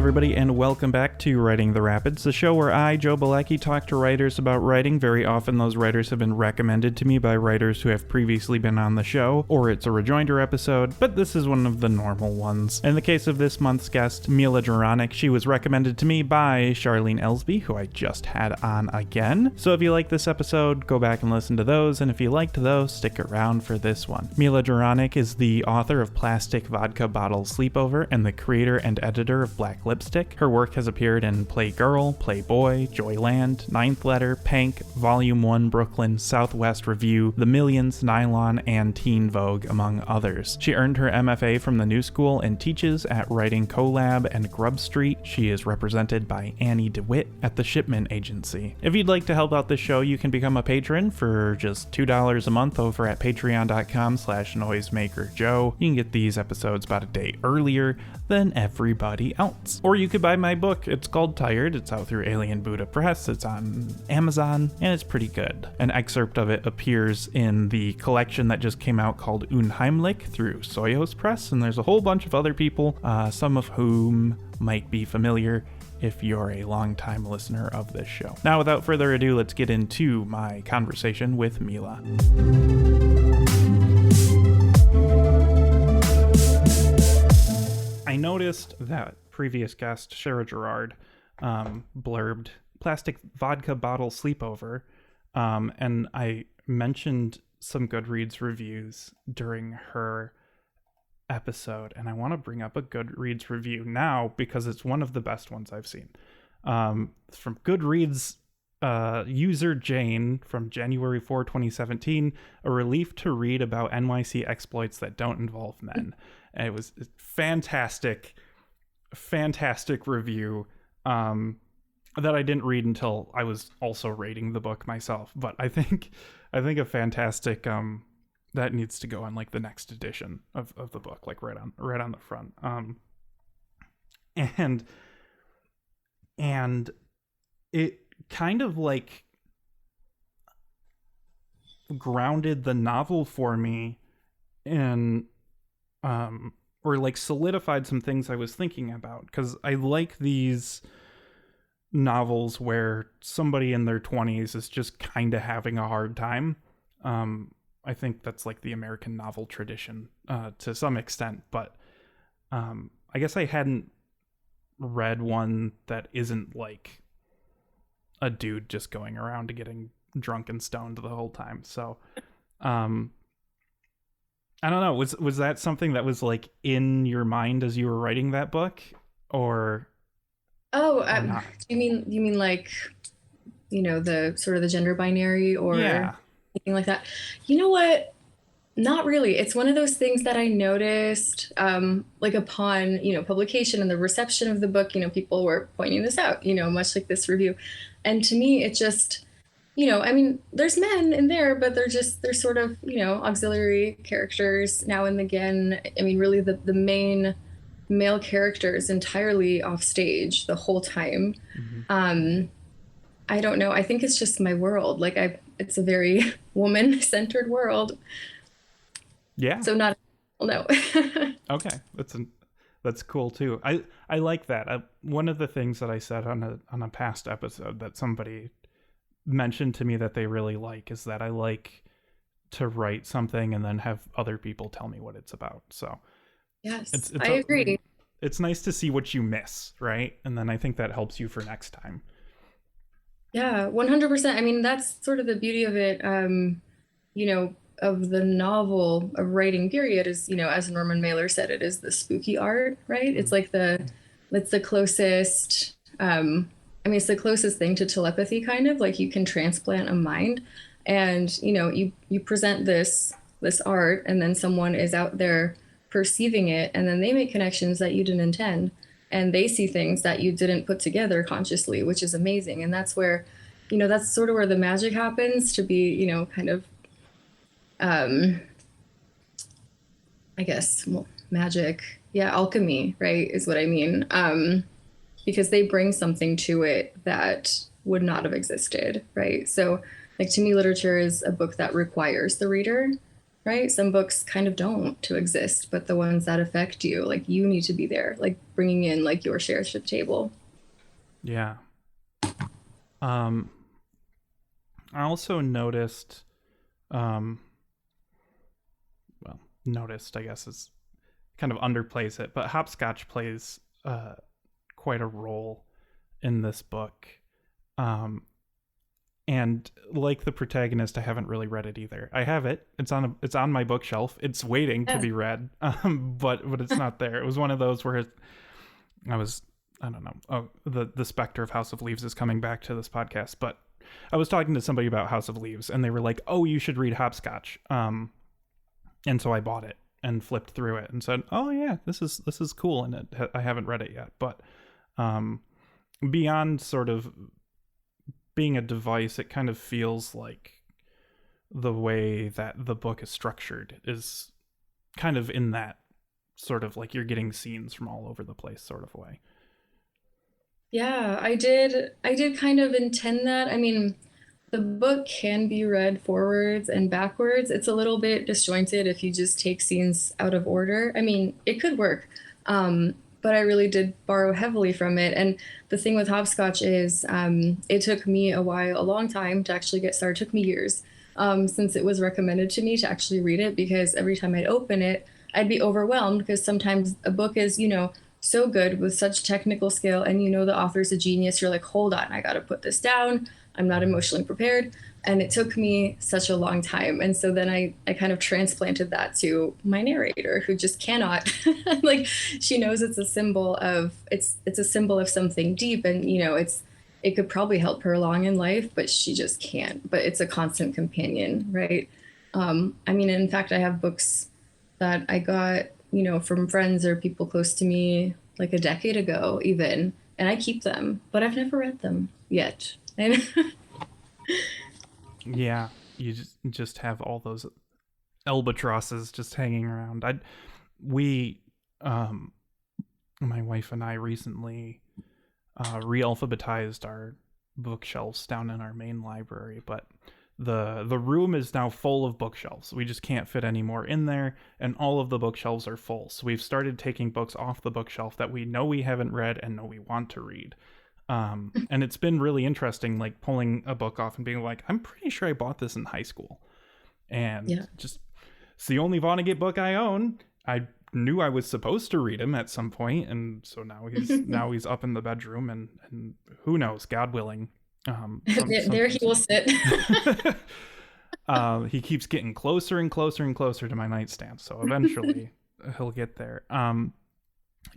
everybody, and welcome back to Writing the Rapids, the show where I, Joe Bielecki, talk to writers about writing. Very often those writers have been recommended to me by writers who have previously been on the show, or it's a rejoinder episode, but this is one of the normal ones. In the case of this month's guest, Mila Jaroniec, she was recommended to me by Charlene Elsby, who I just had on again. So if you like this episode, go back and listen to those, and if you liked those, stick around for this one. Mila Jaroniec is the author of Plastic Vodka Bottle Sleepover and the creator and editor of Black Lipstick. Her work has appeared in Play Girl, Playboy, Joyland, Ninth Letter, Pank, Volume 1, Brooklyn, Southwest Review, The Millions, Nylon, and Teen Vogue, among others. She earned her MFA from the New School and teaches at Writing Collab and Grub Street. She is represented by Annie DeWitt at the Shipman Agency. If you'd like to help out this show, you can become a patron for just $2 a month over at patreon.com/noisemakerjoe. You can get these episodes about a day earlier than everybody else. Or you could buy my book. It's called Tired. It's out through Alien Buddha Press. It's on Amazon, and it's pretty good. An excerpt of it appears in the collection that just came out called Unheimlich through Soyos Press, and there's a whole bunch of other people, some of whom might be familiar if you're a longtime listener of this show. Now, without further ado, let's get into my conversation with Mila. I noticed that previous guest, Sarah Gerard, blurbed Plastic Vodka Bottle Sleepover, and I mentioned some Goodreads reviews during her episode, and I want to bring up a Goodreads review now because it's one of the best ones I've seen. It's from Goodreads user Jane from January 4, 2017, a relief to read about NYC exploits that don't involve men. And it was a fantastic review that I didn't read until I was also rating the book myself. But I think a fantastic that needs to go on like the next edition of the book, like right on the front. And it kind of like grounded the novel for me in or like solidified some things I was thinking about, because I like these novels where somebody in their 20s is just kind of having a hard time. I think that's like the American novel tradition to some extent, but I guess I hadn't read one that isn't like a dude just going around to getting drunk and stoned the whole time. So I don't know, was that something that was like in your mind as you were writing that book, or not? you mean like, the sort of the gender binary or anything like that? You know what? Not really. It's one of those things that I noticed like upon, publication and the reception of the book, people were pointing this out, much like this review. And to me, it just, there's men in there, but they're sort of, auxiliary characters now and again. I mean, really the main male character is entirely off stage the whole time. Mm-hmm. I don't know. I think it's just my world. Like it's a very woman-centered world. Yeah. So no. Okay. That's cool too. I like that. One of the things that I said on a past episode that somebody mentioned to me that they really like is that I like to write something and then have other people tell me what it's about. So yes, I agree. It's nice to see what you miss, right? And then I think that helps you for next time. Yeah, 100%. I mean, that's sort of the beauty of it, of the novel of writing period is, as Norman Mailer said, it is the spooky art, right? It's like it's the closest, it's the closest thing to telepathy, kind of like you can transplant a mind and, you present this art and then someone is out there perceiving it and then they make connections that you didn't intend and they see things that you didn't put together consciously, which is amazing. And that's where, that's sort of where the magic happens to be, kind of, I guess, magic. Yeah. Alchemy, right. Is what I mean. Because they bring something to it that would not have existed. Right. So like to me, literature is a book that requires the reader right? Some books kind of don't to exist, but the ones that affect you, like you need to be there, like bringing in like your share to the table. Yeah. I also noticed, noticed, I guess is kind of underplays it, but hopscotch plays quite a role in this book. And like the protagonist, I haven't really read it either. I have it. It's on my bookshelf. It's waiting to be read, but it's not there. It was one of those where I don't know. Oh, the specter of House of Leaves is coming back to this podcast, but I was talking to somebody about House of Leaves, and they were like, "Oh, you should read Hopscotch." And so I bought it and flipped through it and said, "Oh yeah, this is cool." And I haven't read it yet, but beyond sort of being a device, it kind of feels like the way that the book is structured is kind of in that sort of like you're getting scenes from all over the place sort of way. Yeah, I did kind of intend that. I mean, the book can be read forwards and backwards. It's a little bit disjointed if you just take scenes out of order. I mean, it could work. But I really did borrow heavily from it. And the thing with Hopscotch is it took me a long time to actually get started. It took me years since it was recommended to me to actually read it, because every time I'd open it, I'd be overwhelmed because sometimes a book is, so good with such technical skill and the author's a genius. You're like, hold on, I got to put this down. I'm not emotionally prepared. And it took me such a long time. And so then I kind of transplanted that to my narrator, who just cannot like, she knows it's a symbol of something deep, and it could probably help her along in life, but she just can't. But it's a constant companion, right? I mean, in fact, I have books that I got, from friends or people close to me like a decade ago even, and I keep them, but I've never read them yet. Yeah, you just have all those albatrosses just hanging around. My wife and I recently re-alphabetized our bookshelves down in our main library, but the room is now full of bookshelves. We just can't fit any more in there, and all of the bookshelves are full. So we've started taking books off the bookshelf that we know we haven't read and know we want to read. And it's been really interesting, like pulling a book off and being like, I'm pretty sure I bought this in high school. And just, it's the only Vonnegut book I own. I knew I was supposed to read him at some point, and so now he's up in the bedroom, and who knows, God willing. There he will sit. He keeps getting closer and closer and closer to my nightstand, so eventually he'll get there.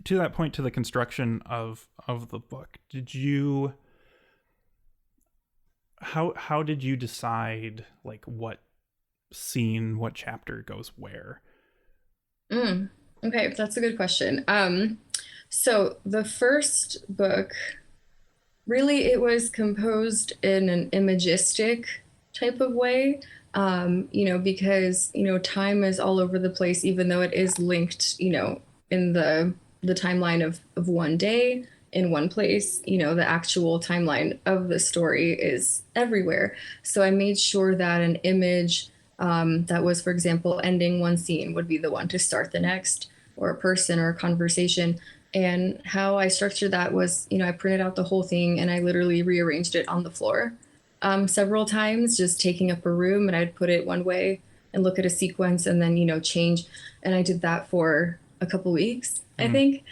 To that point, to the construction of the book, how did you decide like what scene, what chapter goes where? Okay, that's a good question. So the first book, really, it was composed in an imagistic type of way, because, time is all over the place, even though it is linked, in the timeline of one day in one place. The actual timeline of the story is everywhere. So I made sure that an image that was, for example, ending one scene would be the one to start the next, or a person or a conversation. And how I structured that was, I printed out the whole thing and I literally rearranged it on the floor several times, just taking up a room, and I'd put it one way and look at a sequence and then, change. And I did that for a couple weeks, I think.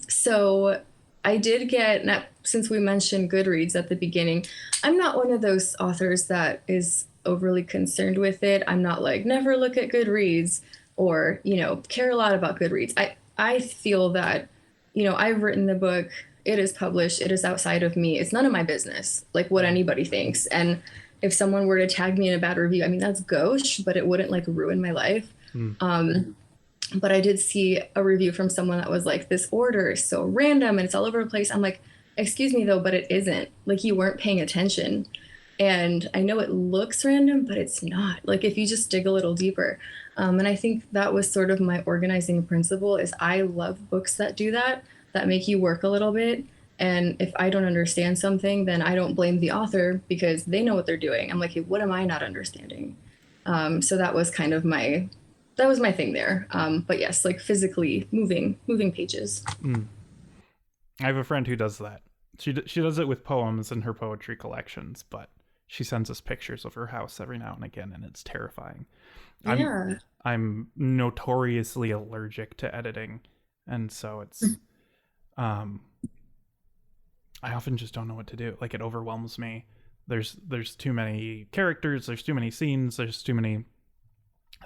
So I did get, since we mentioned Goodreads at the beginning, I'm not one of those authors that is overly concerned with it. I'm not like, never look at Goodreads or, care a lot about Goodreads. I feel that, I've written the book, it is published, it is outside of me. It's none of my business, like what anybody thinks. And if someone were to tag me in a bad review, I mean, that's gauche, but it wouldn't like ruin my life. But I did see a review from someone that was like, this order is so random and it's all over the place. I'm like, excuse me though, but it isn't. Like, you weren't paying attention. And I know it looks random, but it's not. Like, if you just dig a little deeper. And I think that was sort of my organizing principle, is I love books that do that make you work a little bit. And if I don't understand something, then I don't blame the author because they know what they're doing. I'm like, hey, what am I not understanding? So that was kind of that was my thing there. But yes, like physically moving pages. I have a friend who does that. She does it with poems in her poetry collections, but she sends us pictures of her house every now and again, and it's terrifying. Yeah. I'm notoriously allergic to editing, and so it's I often just don't know what to do. Like, it overwhelms me. There's too many characters, there's too many scenes, there's too many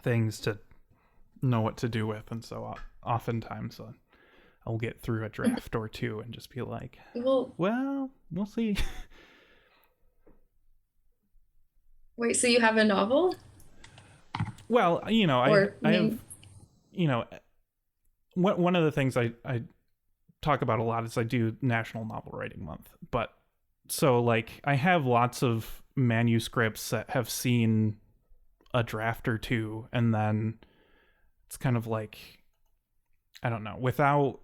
things to know what to do with, and so oftentimes I'll get through a draft or two and just be like, well, we'll see. Wait, so you have a novel? Well, I have, one of the things I talk about a lot is I do National Novel Writing Month. But so, like, I have lots of manuscripts that have seen a draft or two, and then it's kind of like, I don't know, without,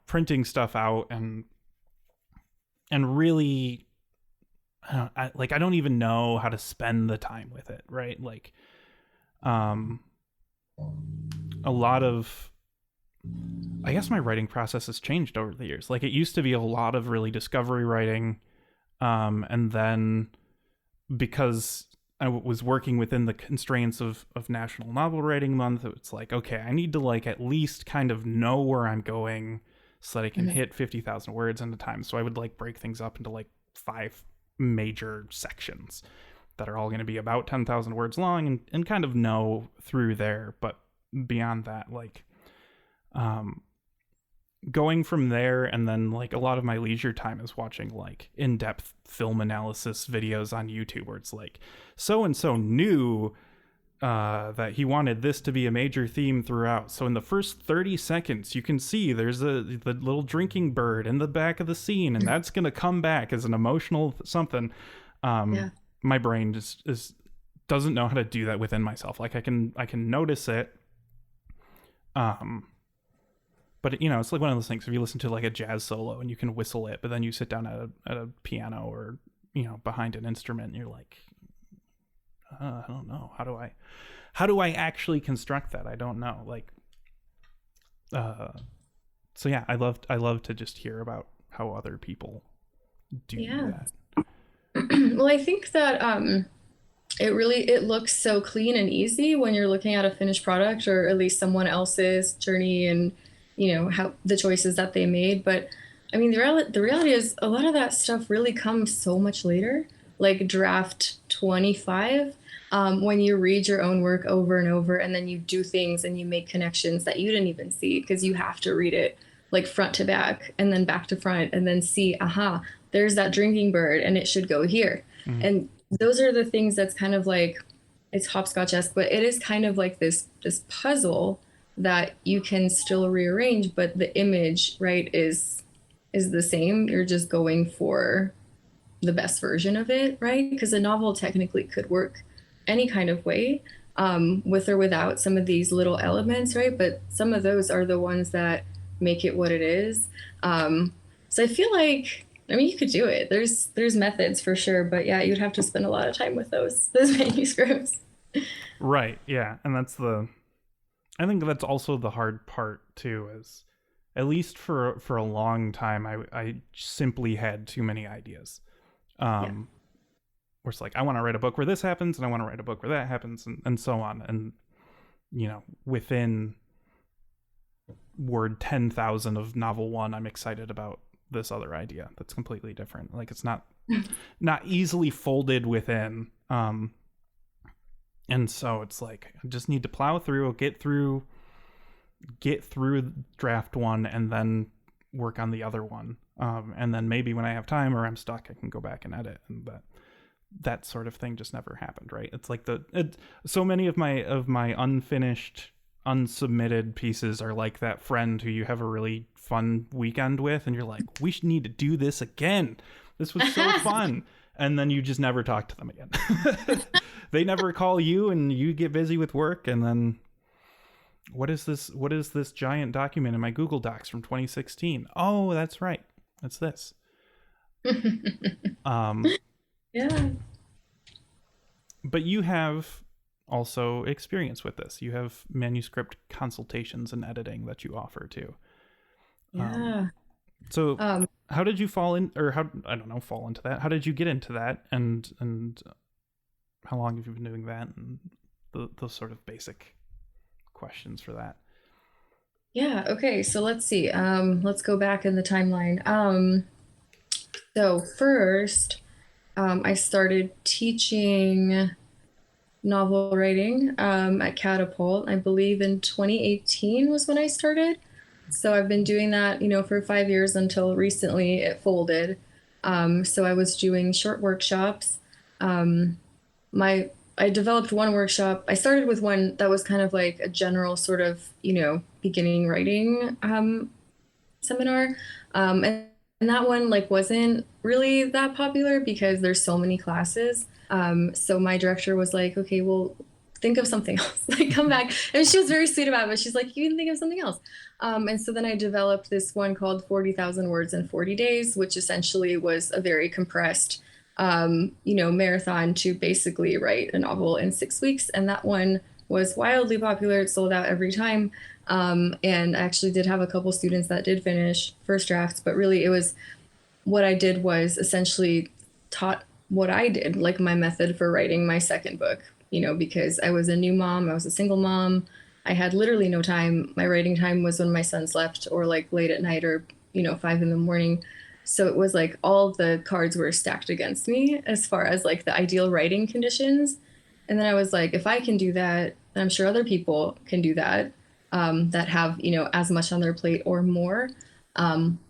printing stuff out and really, I don't even know how to spend the time with it, right? Like, a lot of, I guess my writing process has changed over the years. Like, it used to be a lot of really discovery writing, and then because I was working within the constraints of National Novel Writing Month, it's like, okay, I need to, like, at least kind of know where I'm going so that I can hit 50,000 words at a time. So I would, like, break things up into, like, 5 major sections that are all going to be about 10,000 words long, and kind of know through there. But beyond that, like, going from there, and then, like, a lot of my leisure time is watching, like, in-depth film analysis videos on YouTube, where it's like, so-and-so knew that he wanted this to be a major theme throughout. So in the first 30 seconds, you can see there's the little drinking bird in the back of the scene, and that's going to come back as an emotional something. My brain just doesn't know how to do that within myself. Like, I can notice it. But, it's like one of those things, if you listen to, like, a jazz solo and you can whistle it, but then you sit down at a piano or, behind an instrument, and you're like, I don't know. How do I actually construct that? I don't know. Like, so yeah, I love to just hear about how other people do that. Well, I think that it looks so clean and easy when you're looking at a finished product, or at least someone else's journey and how the choices that they made. But I mean, the reality is a lot of that stuff really comes so much later, like draft 25, when you read your own work over and over, and then you do things and you make connections that you didn't even see, because you have to read it like front to back and then back to front, and then see, aha, there's that drinking bird and it should go here. And those are the things that's kind of like, it's hopscotch-esque, but it is kind of like this puzzle that you can still rearrange, but the image, right, is the same. You're just going for the best version of it, right? Because a novel technically could work any kind of way, with or without some of these little elements, right? But some of those are the ones that make it what it is. So I feel like, I mean, you could do it. There's methods for sure, but yeah, you'd have to spend a lot of time with those manuscripts. Right. Yeah, and I think that's also the hard part too. Is, at least for a long time, I simply had too many ideas. Where it's like, I want to write a book where this happens, and I want to write a book where that happens, and so on. And within word 10,000 of novel 1, I'm excited about this other idea that's completely different. Like, it's not easily folded within. And so it's like, I just need to plow through, get through draft 1, and then work on the other one. And then maybe when I have time or I'm stuck, I can go back and edit. And that sort of thing just never happened, right? It's like so many of my unfinished, unsubmitted pieces are like that friend who you have a really fun weekend with, and you're like, we should need to do this again. This was so fun. And then you just never talk to them again. They never call you, and you get busy with work, and then what is this giant document in my Google Docs from 2016? Oh, that's right. That's this. Yeah. But you have also experience with this. You have manuscript consultations and editing that you offer too. Yeah. So how did you fall into that? How did you get into that? And how long have you been doing that? And those sort of basic questions for that. Yeah. Okay. So let's see. Let's go back in the timeline. So first, I started teaching novel writing at Catapult. I believe in 2018 was when I started. So I've been doing that, for 5 years until recently it folded. So I was doing short workshops. I developed one workshop. I started with one that was kind of like a general sort of, beginning writing seminar. And that one like wasn't really that popular because there's so many classes. So my director was like, okay, well, think of something else. Like, come back. And she was very sweet about it, but she's like, you can think of something else. And so then I developed this one called 40,000 Words in 40 Days, which essentially was a very compressed, marathon to basically write a novel in 6 weeks. And that one was wildly popular. It sold out every time. And I actually did have a couple students that did finish first drafts, but really it was what I did was essentially taught what I did, like my method for writing my second book, because I was a new mom, I was a single mom. I had literally no time. My writing time was when my son slept or like late at night or, 5 a.m. So it was like all the cards were stacked against me as far as like the ideal writing conditions. And then I was like, if I can do that, then I'm sure other people can do that, that have, as much on their plate or more,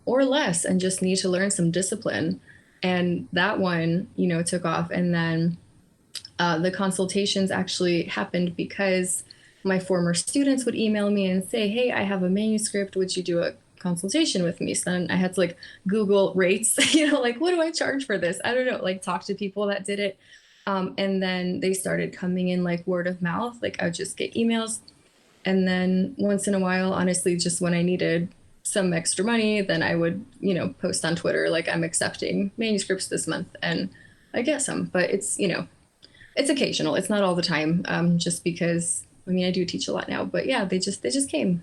or less, and just need to learn some discipline. And that one, took off. And then the consultations actually happened because my former students would email me and say, hey, I have a manuscript. Would you do a consultation with me? So then I had to like Google rates, like, what do I charge for this? I don't know, like talk to people that did it. And then they started coming in like word of mouth. Like I would just get emails. And then once in a while, honestly, just when I needed some extra money, then I would, post on Twitter, like I'm accepting manuscripts this month, and I get some, but it's, it's occasional. It's not all the time. Just because, I do teach a lot now, but yeah, they just came.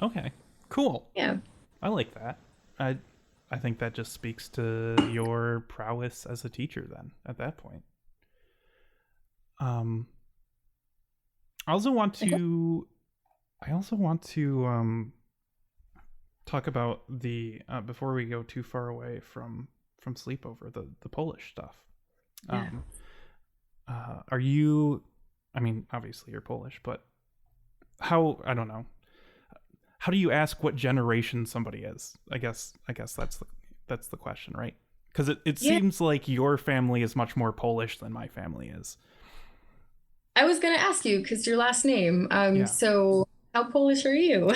Okay, cool. Yeah. I like that. I think that just speaks to your prowess as a teacher then at that point. I also want to talk about the before we go too far away from sleepover, the Polish stuff. Yeah. Are you, obviously you're Polish, but how do you ask what generation somebody is? I guess that's the question, right? Because it seems like your family is much more Polish than my family is. I was going to ask you because your last name. Yeah. So how Polish are you?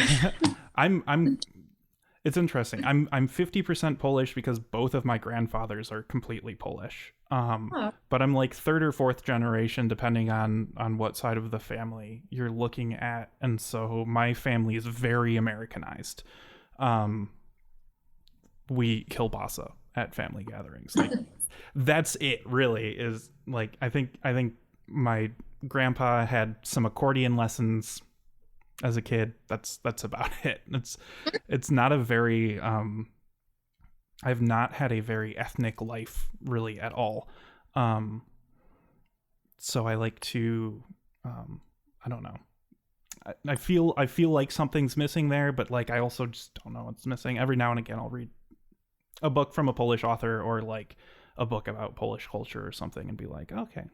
It's interesting. I'm 50% Polish because both of my grandfathers are completely Polish. But I'm like third or fourth generation, depending on what side of the family you're looking at. And so my family is very Americanized. We kielbasa at family gatherings. Like that's it really is like, I think my grandpa had some accordion lessons as a kid. That's about it. It's not a very I've not had a very ethnic life really at all. So I like to I don't know. I feel like something's missing there, but like I also just don't know what's missing. Every now and again I'll read a book from a Polish author or like a book about Polish culture or something and be like, okay,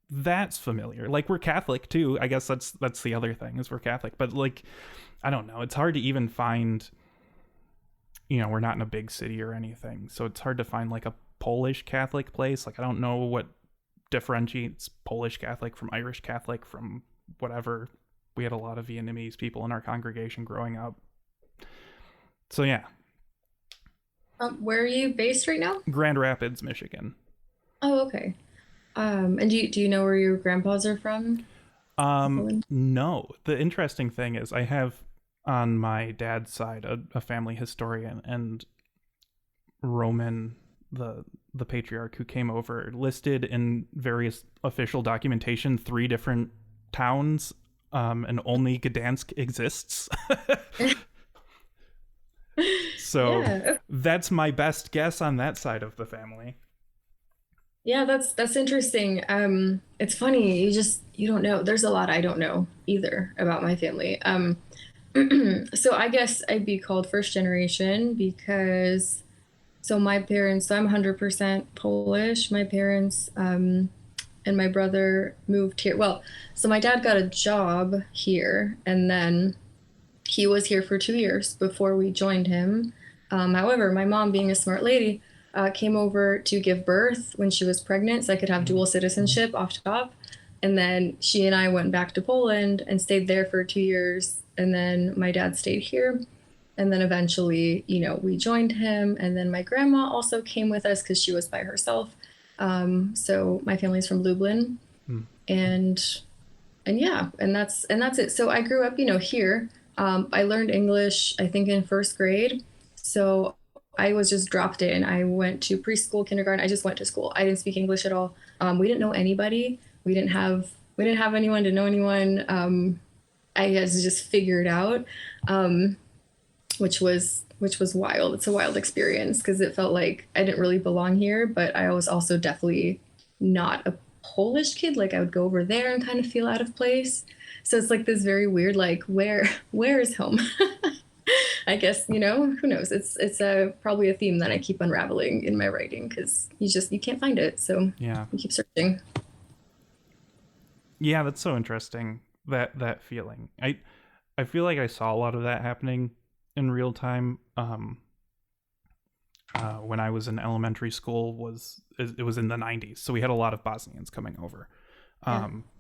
that's familiar. Like we're Catholic too. I guess that's the other thing is we're Catholic, but like I don't know, it's hard to even find, we're not in a big city or anything, so it's hard to find like a Polish Catholic place. Like I don't know what differentiates Polish Catholic from Irish Catholic from whatever. We had a lot of Vietnamese people in our congregation growing up, so yeah. Where are you based right now? Grand Rapids, Michigan. Oh, okay. And do you know where your grandpas are from? No. The interesting thing is I have on my dad's side a family historian, and Roman, the the patriarch who came over, listed in various official documentation 3 different towns, and only Gdansk exists. So yeah. That's my best guess on that side of the family. Yeah, that's interesting. It's funny, you don't know. There's a lot I don't know either about my family. So I guess I'd be called first generation because so my parents, so I'm 100% Polish. My parents and my brother moved here. Well, so my dad got a job here, and then he was here for 2 years before we joined him. However, my mom, being a smart lady, came over to give birth when she was pregnant, so I could have dual citizenship off top. And then she and I went back to Poland and stayed there for 2 years. And then my dad stayed here. And then eventually, we joined him. And then my grandma also came with us because she was by herself. So my family's from Lublin. And yeah, and that's it. So I grew up, here. I learned English, I think, in first grade. So I was just dropped in. I went to preschool, kindergarten. I just went to school. I didn't speak English at all. We didn't know anybody. We didn't have anyone to know anyone. I had to just figure it out, which was wild. It's a wild experience because it felt like I didn't really belong here, but I was also definitely not a Polish kid. Like I would go over there and kind of feel out of place. So it's like this very weird, like where is home? I guess, who knows? It's probably a theme that I keep unraveling in my writing because you can't find it. So yeah, you keep searching. Yeah, that's so interesting. That feeling. I feel like I saw a lot of that happening in real time. When I was in elementary school, it was in the 90s, so we had a lot of Bosnians coming over.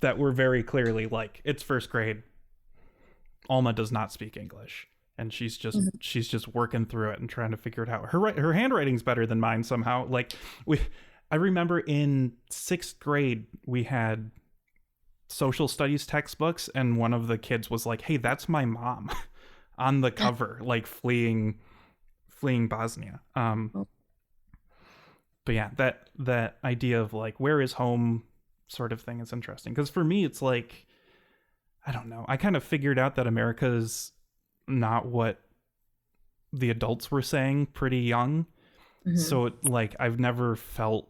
That were very clearly like, it's first grade. Alma does not speak English, and she's just working through it and trying to figure it out. Her handwriting's better than mine somehow. Like I remember in 6th grade we had social studies textbooks, and one of the kids was like, "Hey, that's my mom," on the cover, like fleeing Bosnia. But yeah, that idea of like, where is home sort of thing is interesting, because for me it's like, I don't know, I kind of figured out that America is not what the adults were saying pretty young. So like I've never felt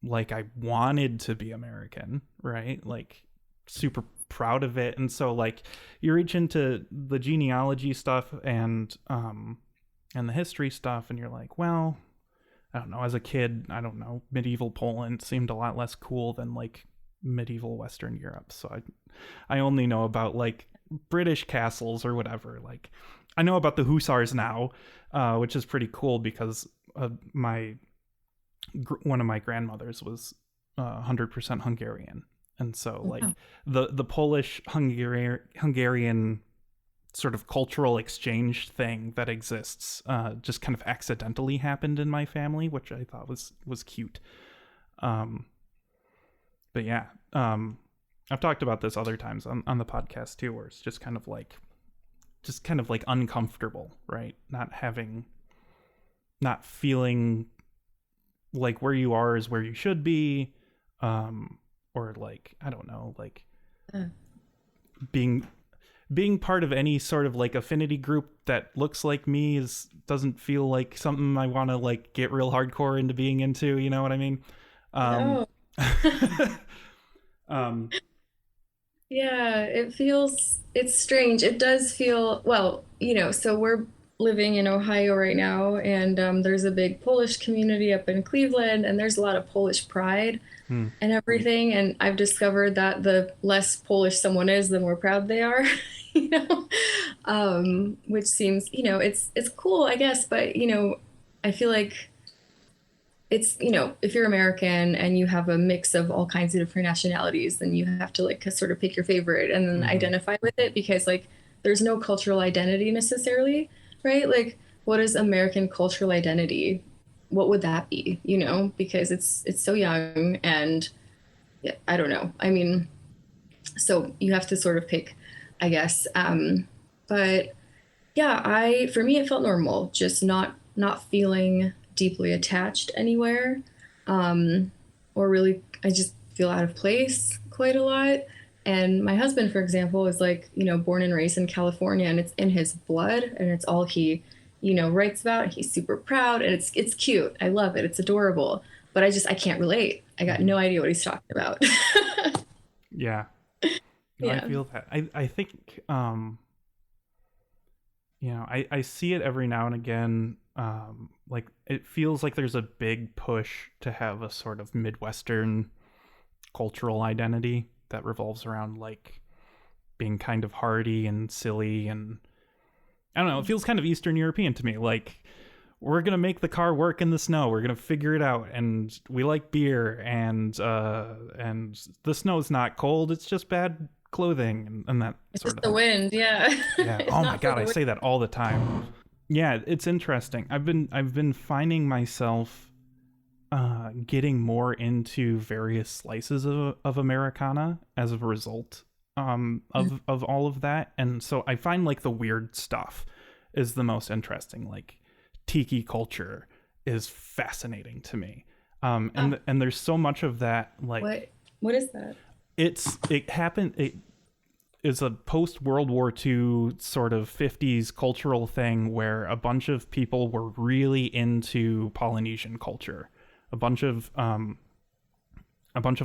like I wanted to be American, right? Like super proud of it. And so like you reach into the genealogy stuff and the history stuff, and you're like, well, I don't know, as a kid, I don't know, medieval Poland seemed a lot less cool than like medieval Western Europe. So I only know about like British castles or whatever. Like I know about the Hussars now, which is pretty cool because one of my grandmothers was 100% Hungarian, and so like the Polish Hungarian sort of cultural exchange thing that exists just kind of accidentally happened in my family, which I thought was cute. But yeah, I've talked about this other times on the podcast too, where it's just kind of like uncomfortable, right? Not feeling like where you are is where you should be, or like, I don't know, like being part of any sort of like affinity group that looks like me doesn't feel like something I want to like get real hardcore into being into, you know what I mean? No. Yeah, it's strange. It does feel, well, so we're living in Ohio right now, and there's a big Polish community up in Cleveland, and there's a lot of Polish pride and everything. And I've discovered that the less Polish someone is, the more proud they are, which seems, it's cool, I guess. But, I feel like it's, if you're American and you have a mix of all kinds of different nationalities, then you have to like sort of pick your favorite and then identify with it, because like there's no cultural identity necessarily, right? Like, what is American cultural identity? What would that be? Because it's so young, and yeah, I don't know. I mean, so you have to sort of pick, I guess. But yeah, for me, it felt normal, just not feeling deeply attached anywhere, or really I just feel out of place quite a lot. And my husband, for example, is like, born and raised in California, and it's in his blood, and it's all he, writes about. He's super proud, and it's cute. I love it. It's adorable. But I can't relate. I got no idea what he's talking about. Yeah. No, Yeah. I feel that. I think, I see it every now and again. Like, it feels like there's a big push to have a sort of Midwestern cultural identity that revolves around, like, being kind of hardy and silly, and I don't know, it feels kind of Eastern European to me. Like, we're gonna make the car work in the snow, we're gonna figure it out, and we like beer, and the snow's not cold, it's just bad clothing, and that It's sort just of the thing. wind, yeah. Yeah. It's Oh my not for god, the I wind. say that all the time. Yeah, it's interesting. I've been finding myself getting more into various slices of Americana as a result of all of that. And so I find like the weird stuff is the most interesting. Like tiki culture is fascinating to me. And there's so much of that, like What is that? it is a post World War II sort of 50s cultural thing where a bunch of people were really into Polynesian culture. A bunch of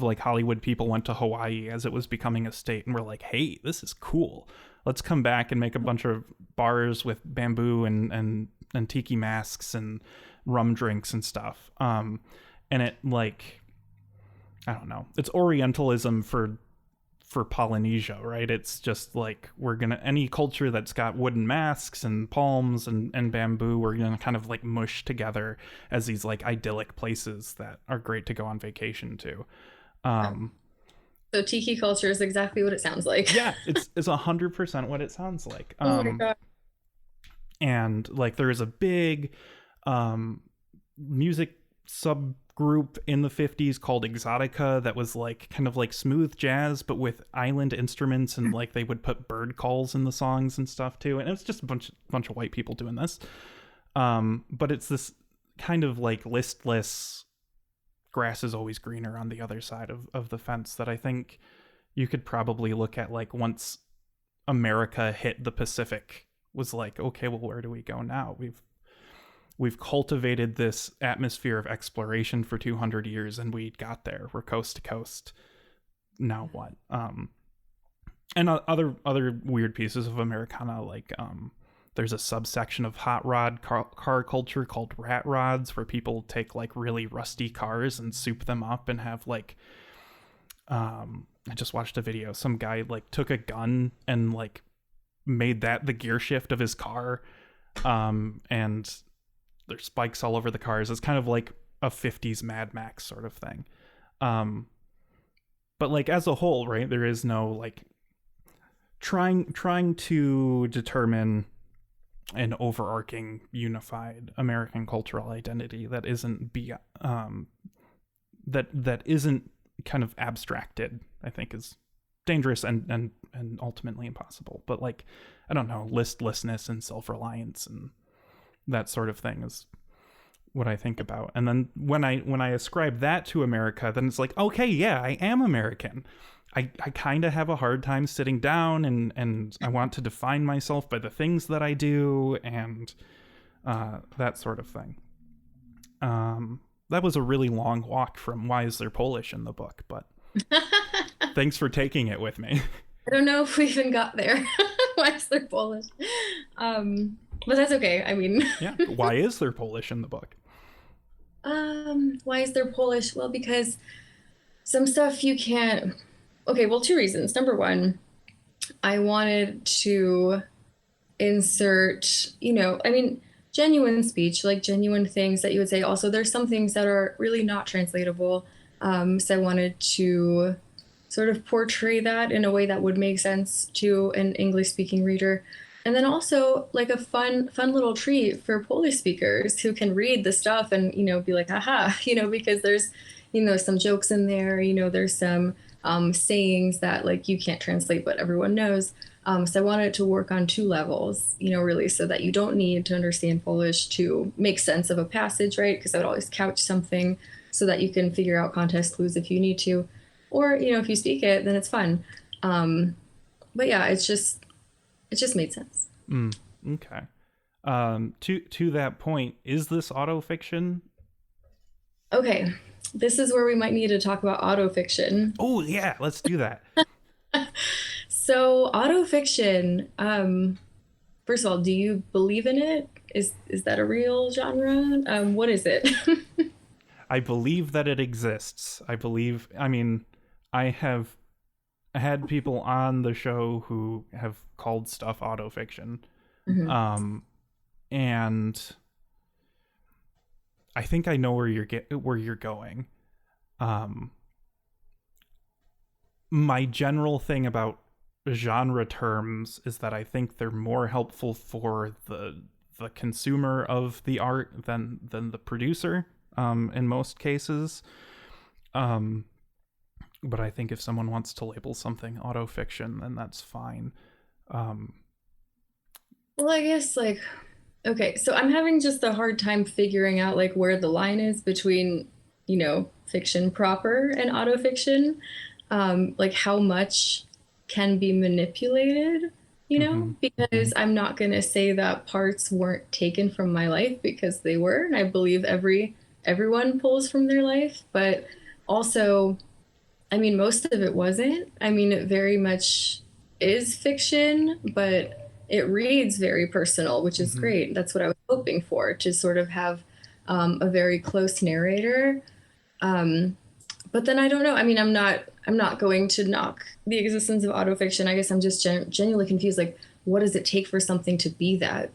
like Hollywood people went to Hawaii as it was becoming a state and were like, "Hey, this is cool. Let's come back and make a bunch of bars with bamboo and tiki masks and rum drinks and stuff." And it, like, I don't know. It's Orientalism for Polynesia, right? It's just like, we're gonna, any culture that's got wooden masks and palms and bamboo, we're gonna kind of like mush together as these like idyllic places that are great to go on vacation to. So tiki culture is exactly what it sounds like. Yeah, it's 100% what it sounds like. Oh my God. And like there is a big music subgroup in the 50s called Exotica that was like kind of like smooth jazz but with island instruments, and like they would put bird calls in the songs and stuff too, and it was just a bunch of white people doing this, but it's this kind of like listless, grass is always greener on the other side of the fence that I think you could probably look at, like, once America hit the Pacific, was like, okay, well, where do we go now? We've cultivated this atmosphere of exploration for 200 years and we got there. We're coast to coast. Now what? And other weird pieces of Americana, like there's a subsection of hot rod car culture called rat rods, where people take like really rusty cars and soup them up and have like I just watched a video. Some guy like took a gun and like made that the gear shift of his car, and there's spikes all over the cars. It's kind of like a 50s Mad Max sort of thing. But like as a whole, right, there is no like trying to determine an overarching unified American cultural identity that isn't that isn't kind of abstracted, I think is dangerous and ultimately impossible. But like, I don't know, listlessness and self-reliance and that sort of thing is what I think about. And then when I ascribe that to America, then it's like, okay, yeah, I am American. I kind of have a hard time sitting down and I want to define myself by the things that I do and that sort of thing. That was a really long walk from why is there Polish in the book, but thanks for taking it with me. I don't know if we even got there. Why is there Polish? But that's okay. I mean, Yeah. Why is there Polish in the book? why is there Polish? Well, because some stuff you can't. Okay, well, two reasons. Number one, I wanted to insert, I mean, genuine speech, like genuine things that you would say. Also, there's some things that are really not translatable. So I wanted to sort of portray that in a way that would make sense to an English-speaking reader. And then also like a fun little treat for Polish speakers who can read the stuff and, be like, aha, because there's, some jokes in there, there's some sayings that like you can't translate, but everyone knows. So I wanted it to work on two levels, really, so that you don't need to understand Polish to make sense of a passage, right? Because I would always couch something so that you can figure out context clues if you need to, or if you speak it, then it's fun. But yeah, it just made sense. Okay. To that point, is this autofiction? Okay, this is where we might need to talk about autofiction. Oh yeah, let's do that. So autofiction, first of all, do you believe in it? Is that a real genre? What is it? I believe that it exists. I mean, I have had people on the show who have called stuff autofiction. Mm-hmm. And I think I know where you're going. My general thing about genre terms is that I think they're more helpful for the consumer of the art than the producer, in most cases. But I think if someone wants to label something autofiction, then that's fine. Well, I guess okay, so I'm having just a hard time figuring out like where the line is between, fiction proper and autofiction. Like how much can be manipulated, mm-hmm. because I'm not going to say that parts weren't taken from my life, because they were, and I believe everyone pulls from their life, but also, I mean, most of it wasn't. I mean, it very much is fiction, but it reads very personal, which is mm-hmm. great. That's what I was hoping for, to sort of have a very close narrator. But then I don't know. I mean, I'm not going to knock the existence of autofiction. I guess I'm just genuinely confused. Like, what does it take for something to be that?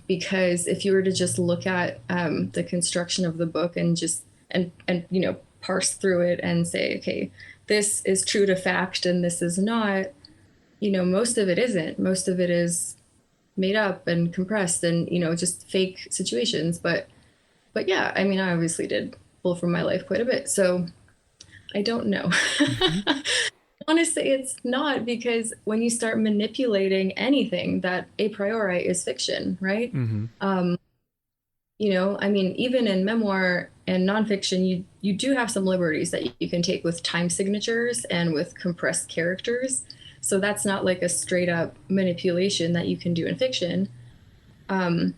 Because if you were to just look at the construction of the book and just and parse through it and say, okay, this is true to fact and this is not, most of it isn't. Most of it is made up and compressed and, just fake situations. But yeah, I mean, I obviously did pull from my life quite a bit. So I don't know. Mm-hmm. Honestly, it's not, because when you start manipulating anything, that a priori is fiction, right? Mm-hmm. I mean, even in memoir and nonfiction, you do have some liberties that you can take with time signatures and with compressed characters. So that's not like a straight up manipulation that you can do in fiction. I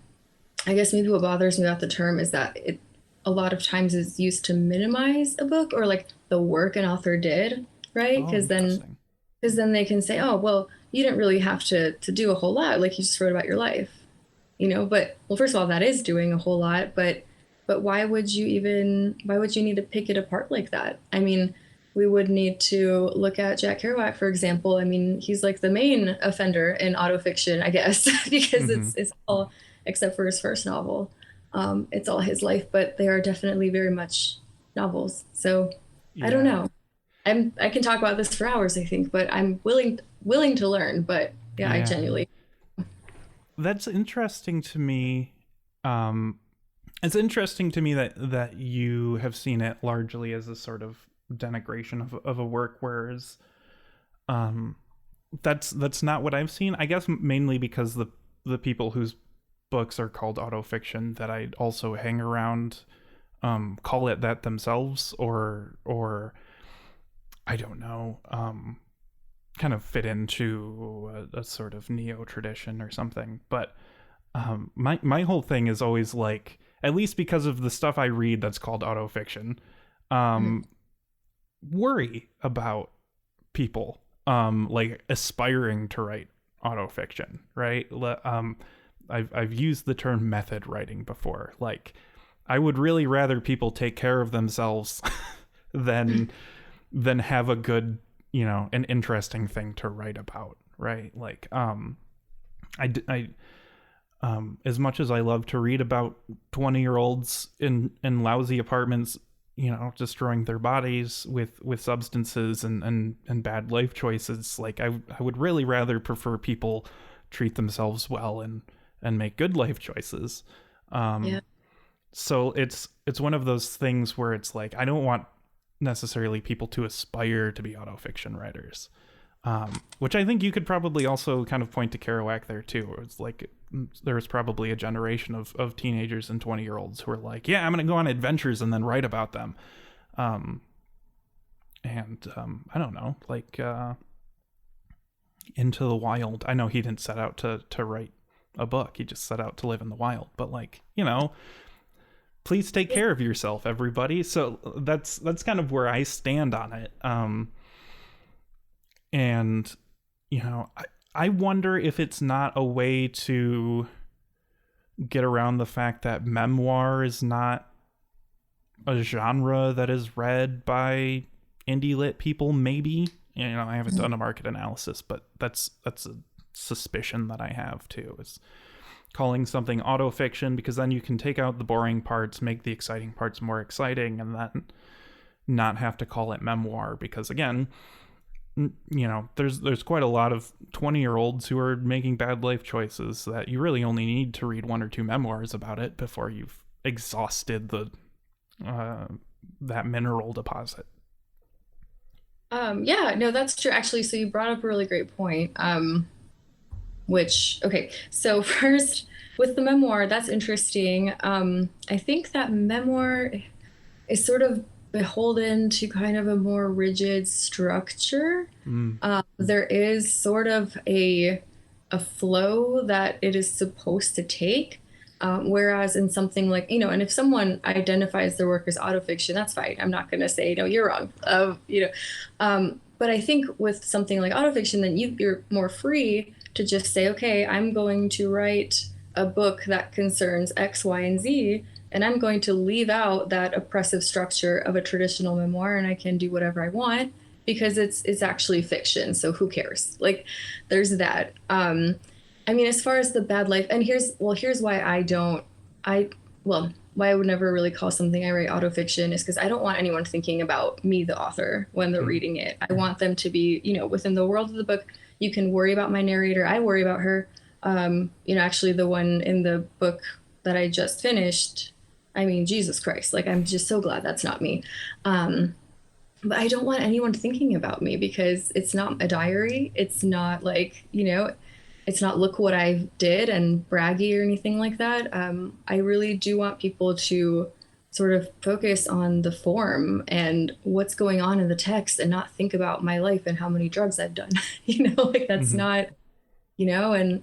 guess maybe what bothers me about the term is that it a lot of times is used to minimize a book or like the work an author did, right? Because then they can say, oh, well, you didn't really have to do a whole lot. Like, you just wrote about your life, but, well, first of all, that is doing a whole lot, but why would you need to pick it apart like that? I mean, we would need to look at Jack Kerouac, for example. I mean, he's like the main offender in autofiction, I guess, because mm-hmm. it's all, except for his first novel. It's all his life, but they are definitely very much novels. So yeah. I don't know. I can talk about this for hours, I think, but I'm willing to learn. But yeah, I genuinely. That's interesting to me. It's interesting to me that you have seen it largely as a sort of denigration of a work, whereas that's not what I've seen. I guess mainly because the people whose books are called autofiction that I also hang around call it that themselves, or I don't know, kind of fit into a sort of neo-tradition or something. But my whole thing is always like, at least because of the stuff I read that's called autofiction, worry about people like aspiring to write autofiction, right? I've used the term method writing before. Like, I would really rather people take care of themselves than have a good, an interesting thing to write about, right? Like, I as much as I love to read about 20-year-olds in lousy apartments, destroying their bodies with substances and bad life choices, like I would really rather prefer people treat themselves well and make good life choices. So it's one of those things where it's like, I don't want necessarily people to aspire to be autofiction writers. Which I think you could probably also kind of point to Kerouac there too. It's like there was probably a generation of teenagers and 20-year-olds who were like, yeah, I'm going to go on adventures and then write about them. I don't know, like Into the Wild. I know he didn't set out to write a book. He just set out to live in the wild. But like, you know, please take care of yourself, everybody. So that's kind of where I stand on it. And, you know, I wonder if it's not a way to get around the fact that memoir is not a genre that is read by indie lit people, maybe. You know, I haven't done a market analysis, but that's a suspicion that I have too, is calling something autofiction, because then you can take out the boring parts, make the exciting parts more exciting, and then not have to call it memoir, because again, you know, there's quite a lot of 20-year-olds who are making bad life choices that you really only need to read 1 or 2 memoirs about it before you've exhausted the that mineral deposit. Yeah, no, that's true. Actually, so you brought up a really great point. Okay, so first with the memoir, that's interesting. I think that memoir is sort of beholden to kind of a more rigid structure. There is sort of a flow that it is supposed to take. Whereas in something like, you know, and if someone identifies their work as autofiction, that's fine. I'm not going to say, no, you're wrong. But I think with something like autofiction, then you're more free to just say, okay, I'm going to write a book that concerns X, Y, and Z, and I'm going to leave out that oppressive structure of a traditional memoir, and I can do whatever I want because it's actually fiction. So who cares? Like, there's that. I mean, as far as the bad life, and here's why why I would never really call something I write autofiction is because I don't want anyone thinking about me, the author, when they're reading it. I want them to be, you know, within the world of the book. You can worry about my narrator. I worry about her. You know, actually the one in the book that I just finished, I mean, Jesus Christ, like, I'm just so glad that's not me. But I don't want anyone thinking about me because it's not a diary. It's not like, you know, it's not look what I did and braggy or anything like that. I really do want people to sort of focus on the form and what's going on in the text and not think about my life and how many drugs I've done. You know, like that's not, you know, and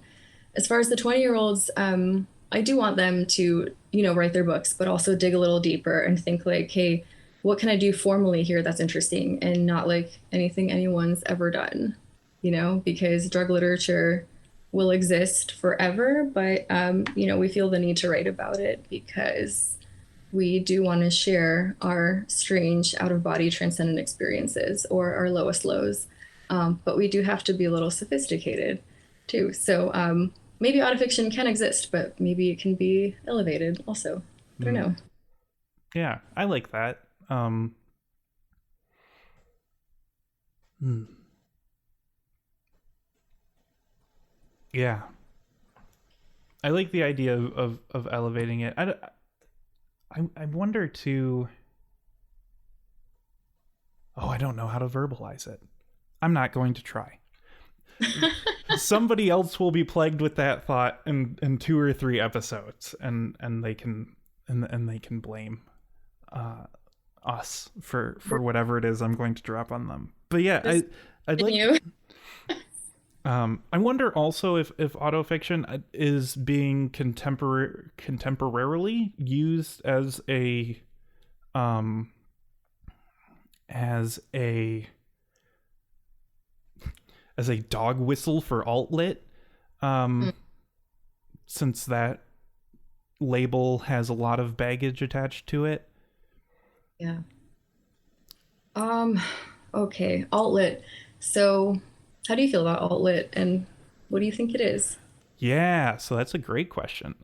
as far as the 20-year-olds, I do want them to, you know, write their books, but also dig a little deeper and think like, hey, what can I do formally here that's interesting and not like anything anyone's ever done, you know, because drug literature will exist forever, but, you know, we feel the need to write about it because we do want to share our strange out-of-body transcendent experiences or our lowest lows. But we do have to be a little sophisticated too. So maybe autofiction can exist, but maybe it can be elevated also. I don't know. Yeah, I like that. Yeah, I like the idea of elevating it. I wonder too. Oh, I don't know how to verbalize it. I'm not going to try. Somebody else will be plagued with that thought in 2 or 3 episodes, and they can blame us for whatever it is I'm going to drop on them. But yeah, I'd like you. I wonder also if autofiction is being contemporarily used as a dog whistle for alt-lit, since that label has a lot of baggage attached to it. Yeah. Okay, alt-lit. So how do you feel about alt-lit and what do you think it is? Yeah, so that's a great question.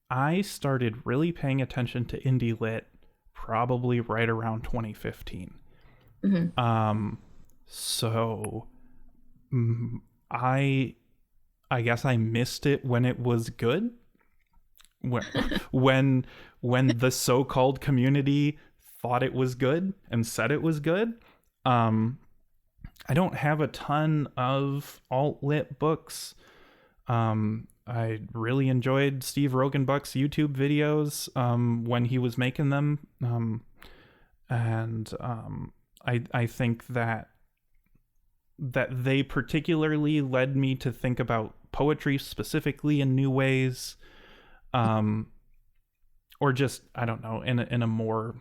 I started really paying attention to indie lit probably right around 2015. So I guess I missed it when it was good. When the so-called community thought it was good and said it was good. I don't have a ton of alt-lit books. I really enjoyed Steve Rogenbuck's YouTube videos when he was making them. I think that they particularly led me to think about poetry specifically in new ways. Or just, I don't know, in a more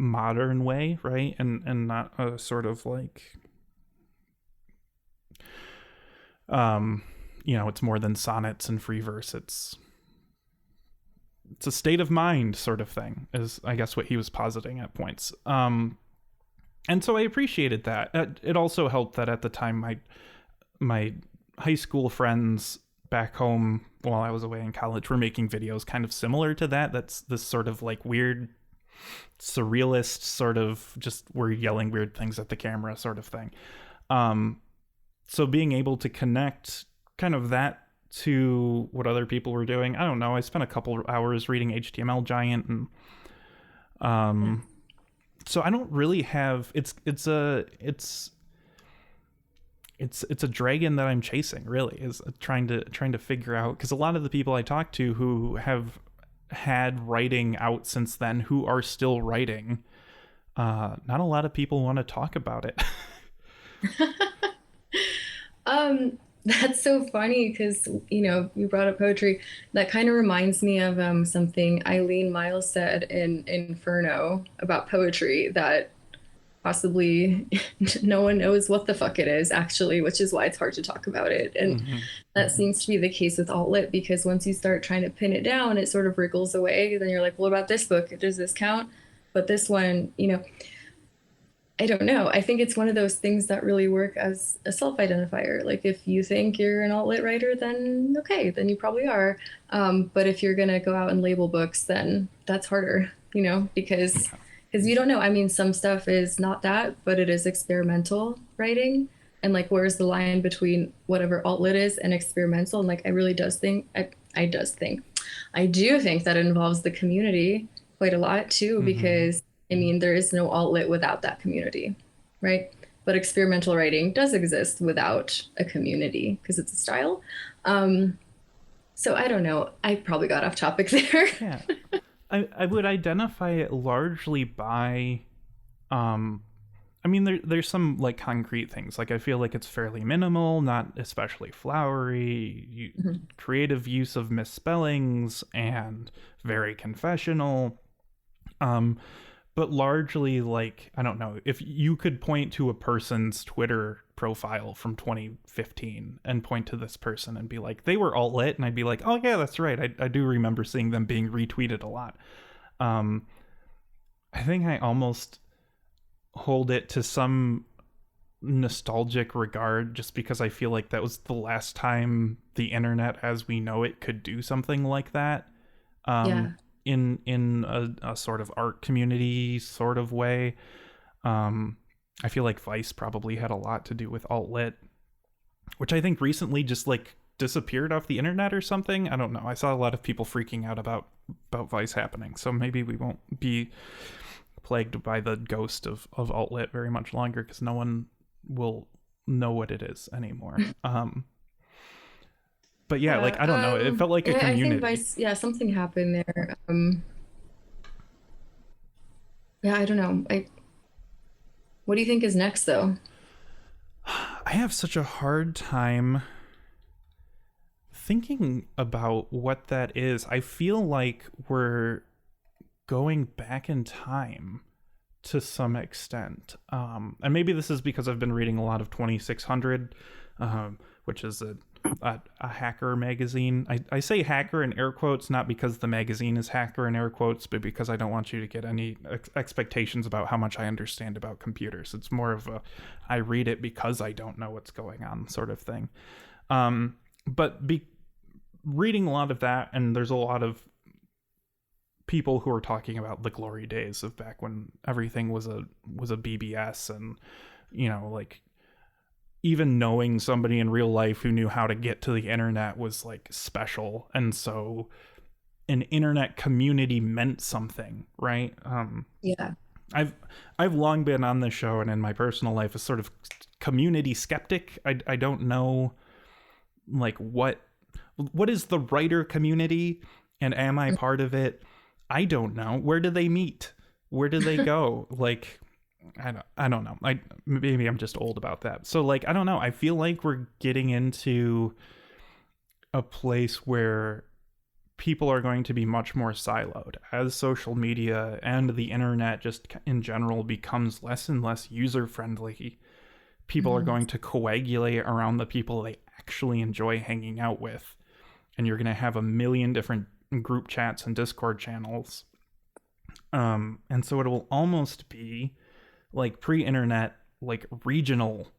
modern way, right? And not a sort of like, it's more than sonnets and free verse. It's a state of mind sort of thing, is I guess what he was positing at points. And so I appreciated that. It also helped that at the time my high school friends back home while I was away in college were making videos kind of similar to that. That's this sort of like weird surrealist sort of just we're yelling weird things at the camera sort of thing. So being able to connect kind of that to what other people were doing, I don't know. I spent a couple hours reading HTML Giant, and so I don't really have. It's a dragon that I'm chasing. Really, is trying to figure out, because a lot of the people I talk to who have had writing out since then, who are still writing, not a lot of people want to talk about it. That's so funny because, you brought up poetry. That kind of reminds me of something Eileen Miles said in Inferno about poetry, that possibly no one knows what the fuck it is, actually, which is why it's hard to talk about it. And that seems to be the case with alt-lit, because once you start trying to pin it down, it sort of wriggles away. Then you're like, well, what about this book? Does this count? But this one, I don't know. I think it's one of those things that really work as a self-identifier. Like, if you think you're an alt-lit writer, then okay, then you probably are. But if you're going to go out and label books, then that's harder, because you don't know. I mean, some stuff is not that, but it is experimental writing. And like, where's the line between whatever alt-lit is and experimental? And like, I really do think that it involves the community quite a lot too, because I mean, there is no alt-lit without that community, right? But experimental writing does exist without a community because it's a style. So I don't know. I probably got off topic there. Yeah. I would identify it largely by, I mean, there's some like concrete things. Like, I feel like it's fairly minimal, not especially flowery, creative use of misspellings, and very confessional. But largely, like, I don't know, if you could point to a person's Twitter profile from 2015 and point to this person and be like, they were alt-lit, and I'd be like, oh yeah, that's right. I do remember seeing them being retweeted a lot. I think I almost hold it to some nostalgic regard, just because I feel like that was the last time the internet as we know it could do something like that. In a sort of art community sort of way. I feel like Vice probably had a lot to do with alt-lit, which I think recently just like disappeared off the internet or something. I don't know. I saw a lot of people freaking out about Vice happening, so maybe we won't be plagued by the ghost of alt-lit very much longer, because no one will know what it is anymore. But yeah, like, I don't know. It felt like a community. I think Vice, something happened there. I don't know. What do you think is next, though? I have such a hard time thinking about what that is. I feel like we're going back in time to some extent. And maybe this is because I've been reading a lot of 2600, which is a hacker magazine. I say hacker in air quotes, not because the magazine is hacker in air quotes, but because I don't want you to get any expectations about how much I understand about computers. It's more of I read it because I don't know what's going on sort of thing. But reading a lot of that, and there's a lot of people who are talking about the glory days of back when everything was a BBS, and like, even knowing somebody in real life who knew how to get to the internet was like special. And so an internet community meant something, right? Yeah. I've long been on this show and in my personal life a sort of community skeptic. I don't know, like, what is the writer community, and am I part of it? I don't know. Where do they meet? Where do they go? Like, I don't know. Maybe I'm just old about that. So, like, I don't know. I feel like we're getting into a place where people are going to be much more siloed as social media and the internet just in general becomes less and less user friendly. People are going to coagulate around the people they actually enjoy hanging out with, and you're going to have a million different group chats and Discord channels. And so it will almost be like pre-internet, like regional,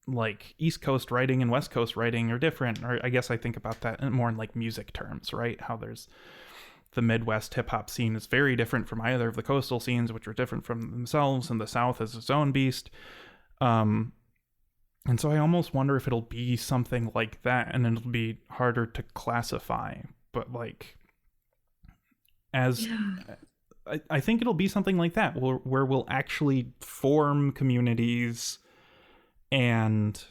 like East Coast writing and West Coast writing are different. Or I guess I think about that more in like music terms, right? How there's the Midwest hip hop scene is very different from either of the coastal scenes, which are different from themselves, and the South is its own beast. And so I almost wonder if it'll be something like that, and it'll be harder to classify. But like, I think it'll be something like that, where we'll actually form communities. And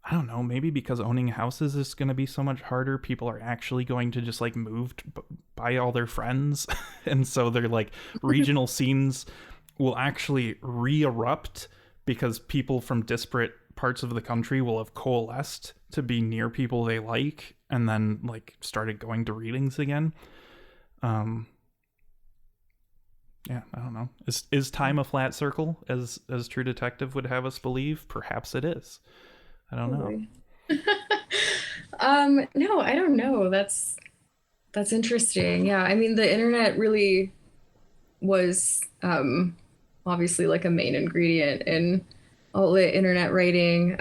I don't know, maybe because owning houses is going to be so much harder, people are actually going to just like move by all their friends. And so they're like regional scenes will actually re-erupt because people from disparate parts of the country will have coalesced to be near people they like, and then like started going to readings again. Yeah, I don't know. Is time a flat circle, as True Detective would have us believe? Perhaps it is. I don't know. No, I don't know. That's interesting. Yeah, I mean, the internet really was obviously like a main ingredient in alt-lit internet writing.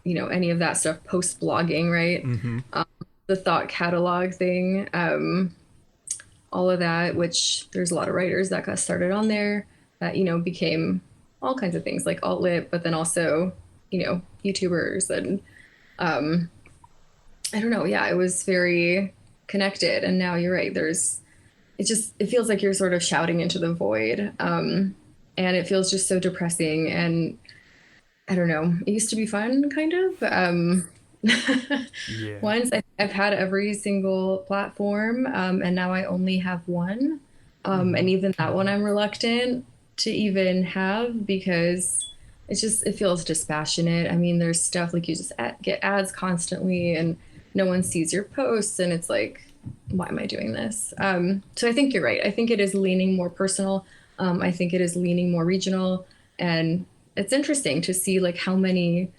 Any of that stuff, post blogging, right? The thought catalog thing. All of that, which there's a lot of writers that got started on there that, became all kinds of things like alt-lit, but then also, YouTubers and I don't know. Yeah, it was very connected. And now you're right. It feels like you're sort of shouting into the void. And it feels just so depressing. And I don't know, it used to be fun, kind of. Yeah. Once I've had every single platform, and now I only have one. And even that one I'm reluctant to even have because it feels dispassionate. I mean, there's stuff like you just get ads constantly and no one sees your posts, and it's like, why am I doing this? So I think you're right. I think it is leaning more personal. I think it is leaning more regional, and it's interesting to see like how many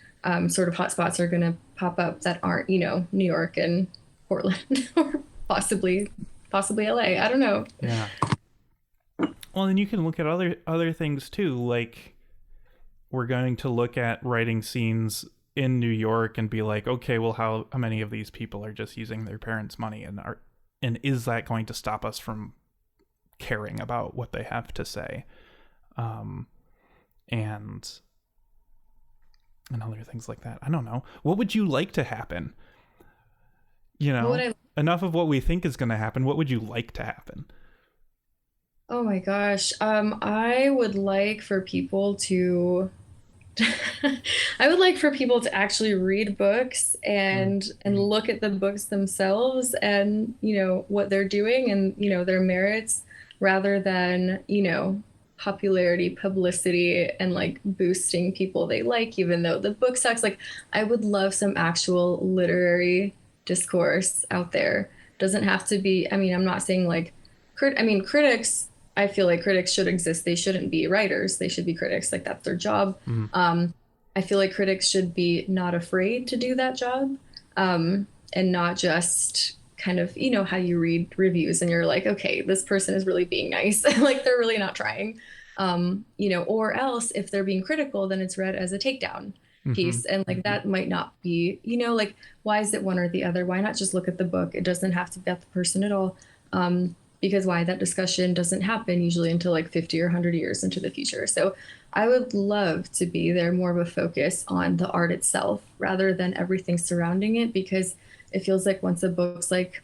sort of hotspots are going to pop up that aren't, New York and Portland or possibly LA. I don't know. Yeah. Well, then you can look at other things too. Like, we're going to look at writing scenes in New York and be like, okay, well, how many of these people are just using their parents' money, and is that going to stop us from caring about what they have to say? And other things like that. I don't know. What would you like to happen? Enough of what we think is going to happen. What would you like to happen? Oh my gosh. I would like for people to actually read books and look at the books themselves and, what they're doing and, their merits, rather than, popularity, publicity, and like boosting people they like, even though the book sucks. Like, I would love some actual literary discourse out there. Doesn't have to be, I mean, I'm not saying like critics, I feel like critics should exist. They shouldn't be writers. They should be critics. Like, that's their job. I feel like critics should be not afraid to do that job, and not just kind of, how you read reviews and you're like, okay, this person is really being nice. Like, they're really not trying, or else if they're being critical, then it's read as a takedown piece. And like, that might not be, like, why is it one or the other? Why not just look at the book? It doesn't have to be about the person at all. Because why that discussion doesn't happen usually until like 50 or 100 years into the future. So I would love to be there, more of a focus on the art itself rather than everything surrounding it, because it feels like once a book's like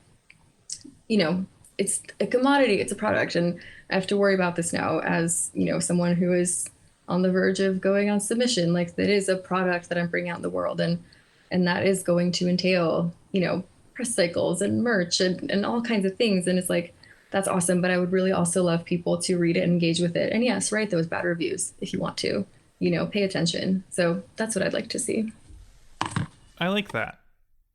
you know, it's a commodity, it's a product, and I have to worry about this now as, someone who is on the verge of going on submission. Like, that is a product that I'm bringing out in the world, and that is going to entail, press cycles and merch and all kinds of things. And it's like, that's awesome, but I would really also love people to read it and engage with it. And yes, write those bad reviews if you want to, pay attention. So that's what I'd like to see. I like that.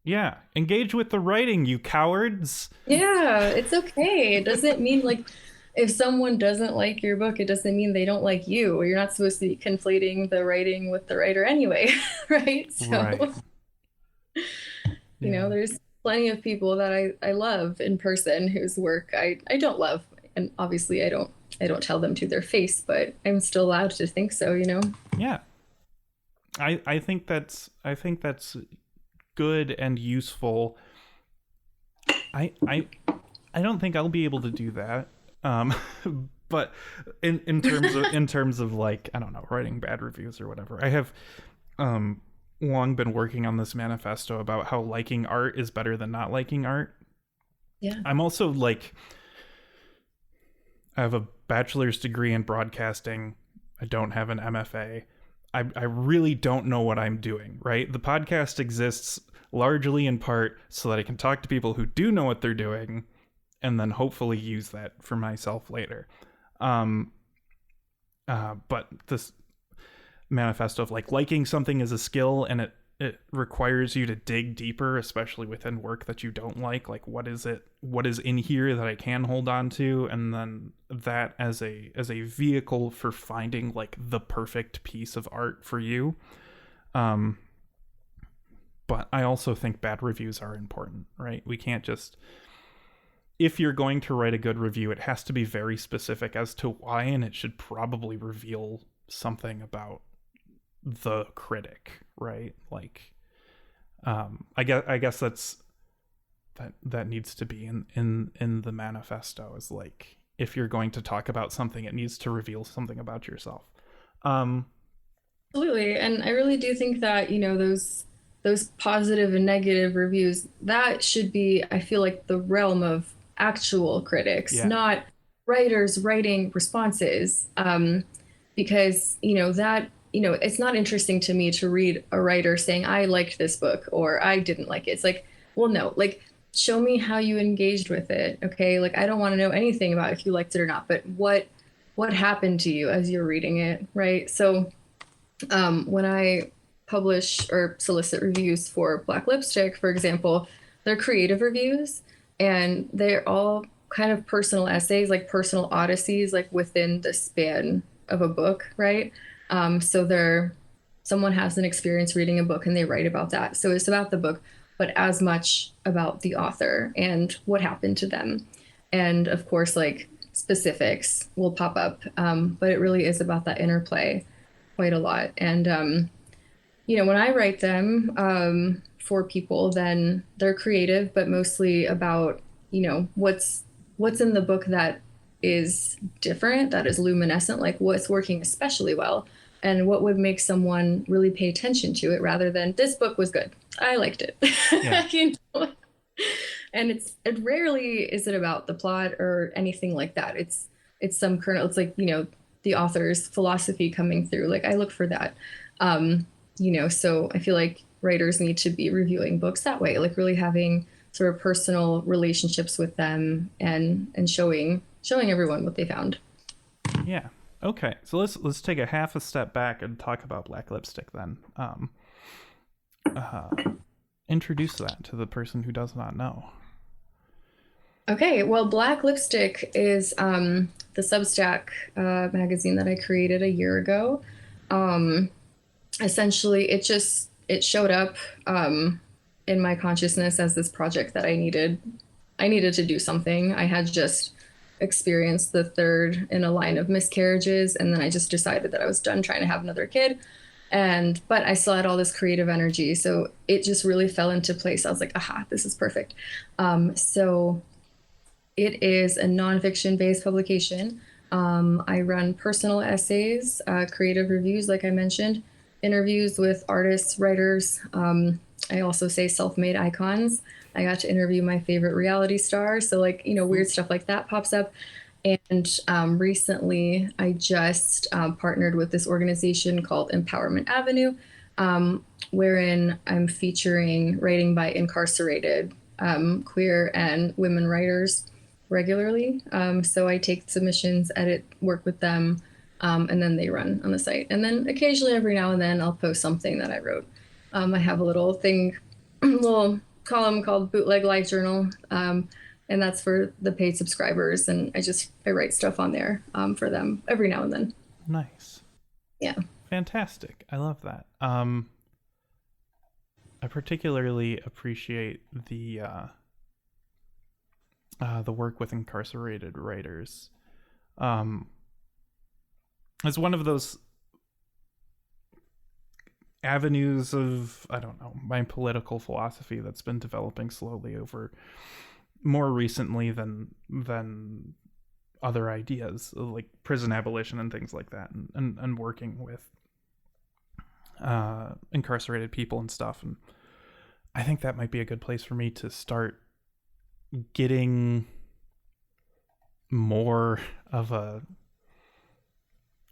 Yeah, engage with the writing, you cowards. Yeah, it's okay. It doesn't mean like if someone doesn't like your book, it doesn't mean they don't like you, or you're not supposed to be conflating the writing with the writer anyway, right? So, right. There's plenty of people that I love in person whose work I don't love, and obviously I don't tell them to their face, but I'm still allowed to think so, Yeah. I think that's good and useful. I don't think I'll be able to do that. But in terms of like, I don't know, writing bad reviews or whatever. I have long been working on this manifesto about how liking art is better than not liking art. Yeah. I'm also like, I have a bachelor's degree in broadcasting. I don't have an MFA. I really don't know what I'm doing, right? The podcast exists largely in part so that I can talk to people who do know what they're doing and then hopefully use that for myself later. But this manifesto of like liking something is a skill, and it requires you to dig deeper, especially within work that you don't like what is in here that I can hold on to, and then that as a vehicle for finding like the perfect piece of art for you. But I also think bad reviews are important, right? We can't just, if you're going to write a good review, it has to be very specific as to why, and it should probably reveal something about the critic, right? Like, I guess that needs to be in the manifesto, is like, if you're going to talk about something, it needs to reveal something about yourself. Absolutely. And I really do think that, those positive and negative reviews, that should be, I feel like, the realm of actual critics, not writers writing responses. Because, it's not interesting to me to read a writer saying, I liked this book or I didn't like it. It's like, well, no, like, show me how you engaged with it. Okay. Like, I don't want to know anything about if you liked it or not, but what happened to you as you're reading it. Right. So, when I publish or solicit reviews for Black Lipstick, for example, they're creative reviews, and they're all kind of personal essays, like personal odysseys, like within the span of a book, right? So someone has an experience reading a book and they write about that. So it's about the book, but as much about the author and what happened to them. And of course, like, specifics will pop up, but it really is about that interplay quite a lot. And, when I write them for people, then they're creative, but mostly about, what's in the book that is different, that is luminescent, like what's working especially well, and what would make someone really pay attention to it, rather than, this book was good, I liked it. Yeah. And it rarely is it about the plot or anything like that. It's some kernel. It's like, the author's philosophy coming through. Like, I look for that. So I feel like writers need to be reviewing books that way, like really having sort of personal relationships with them and showing everyone what they found. Yeah. Okay. So let's take a half a step back and talk about Black Lipstick then. Introduce that to the person who does not know. Okay. Well, Black Lipstick is the Substack magazine that I created a year ago. Essentially, it showed up in my consciousness as this project that I needed to do something. I had just experienced the third in a line of miscarriages, and then I just decided that I was done trying to have another kid. But I still had all this creative energy, so it just really fell into place. I was like, aha, this is perfect. So it is a nonfiction based publication. I run personal essays, creative reviews, like I mentioned, interviews with artists, writers, I also say self-made icons. I got to interview my favorite reality star. So like, weird stuff like that pops up. And recently I just partnered with this organization called Empowerment Avenue, wherein I'm featuring writing by incarcerated queer and women writers regularly. So I take submissions, edit, work with them, and then they run on the site. And then occasionally, every now and then, I'll post something that I wrote. I have a little thing, little column called Bootleg Life Journal, and that's for the paid subscribers. And I write stuff on there for them every now and then. Nice. Yeah. Fantastic. I love that. I particularly appreciate the work with incarcerated writers. It's one of those avenues of, I don't know, my political philosophy that's been developing slowly over more recently than other ideas like prison abolition and things like that, and working with incarcerated people and stuff. And I think that might be a good place for me to start getting more of a,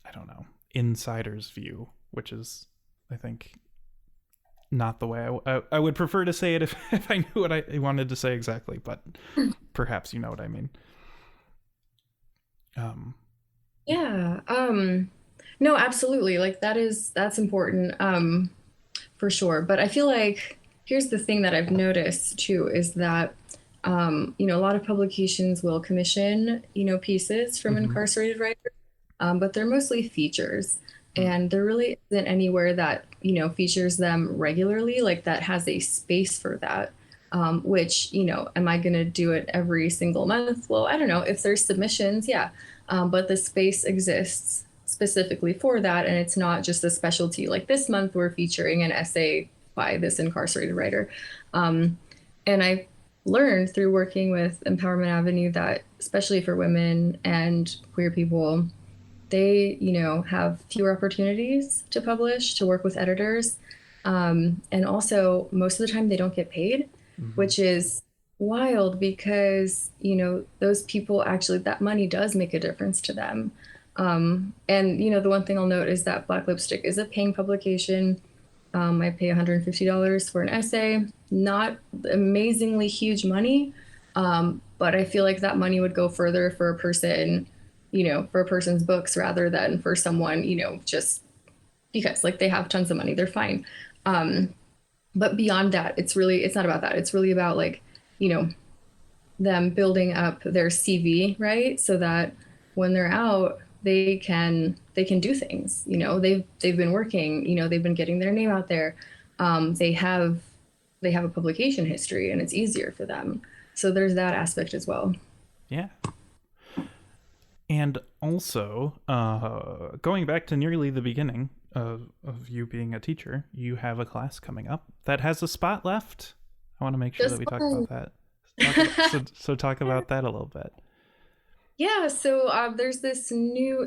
I don't know, insider's view, which is, I think, not the way I would prefer to say it if I knew what I wanted to say exactly, but perhaps you know what I mean. Yeah. No, absolutely. Like that's important, for sure. But I feel like here's the thing that I've noticed too is that, a lot of publications will commission, pieces from incarcerated writers, but they're mostly features. And there really isn't anywhere that, features them regularly, like that has a space for that. Which, am I going to do it every single month? Well, I don't know. If there's submissions, yeah. But the space exists specifically for that. And it's not just a specialty. Like this month, we're featuring an essay by this incarcerated writer. And I learned through working with Empowerment Avenue that, especially for women and queer people, they, have fewer opportunities to publish, to work with editors. And also, most of the time, they don't get paid, which is wild because, those people actually, that money does make a difference to them. And, the one thing I'll note is that Black Lipstick is a paying publication. I pay $150 for an essay, not amazingly huge money, but I feel like that money would go further for a person, for a person's books rather than for someone, just because like they have tons of money, they're fine. But beyond that, it's not about that. It's really about like, them building up their CV, right? So that when they're out, they can do things, they've been working, they've been getting their name out there. They have a publication history and it's easier for them. So there's that aspect as well. Yeah. And also, going back to nearly the beginning of you being a teacher, you have a class coming up that has a spot left. I want to make sure that we talk about that. So talk about that a little bit. Yeah, so there's this new,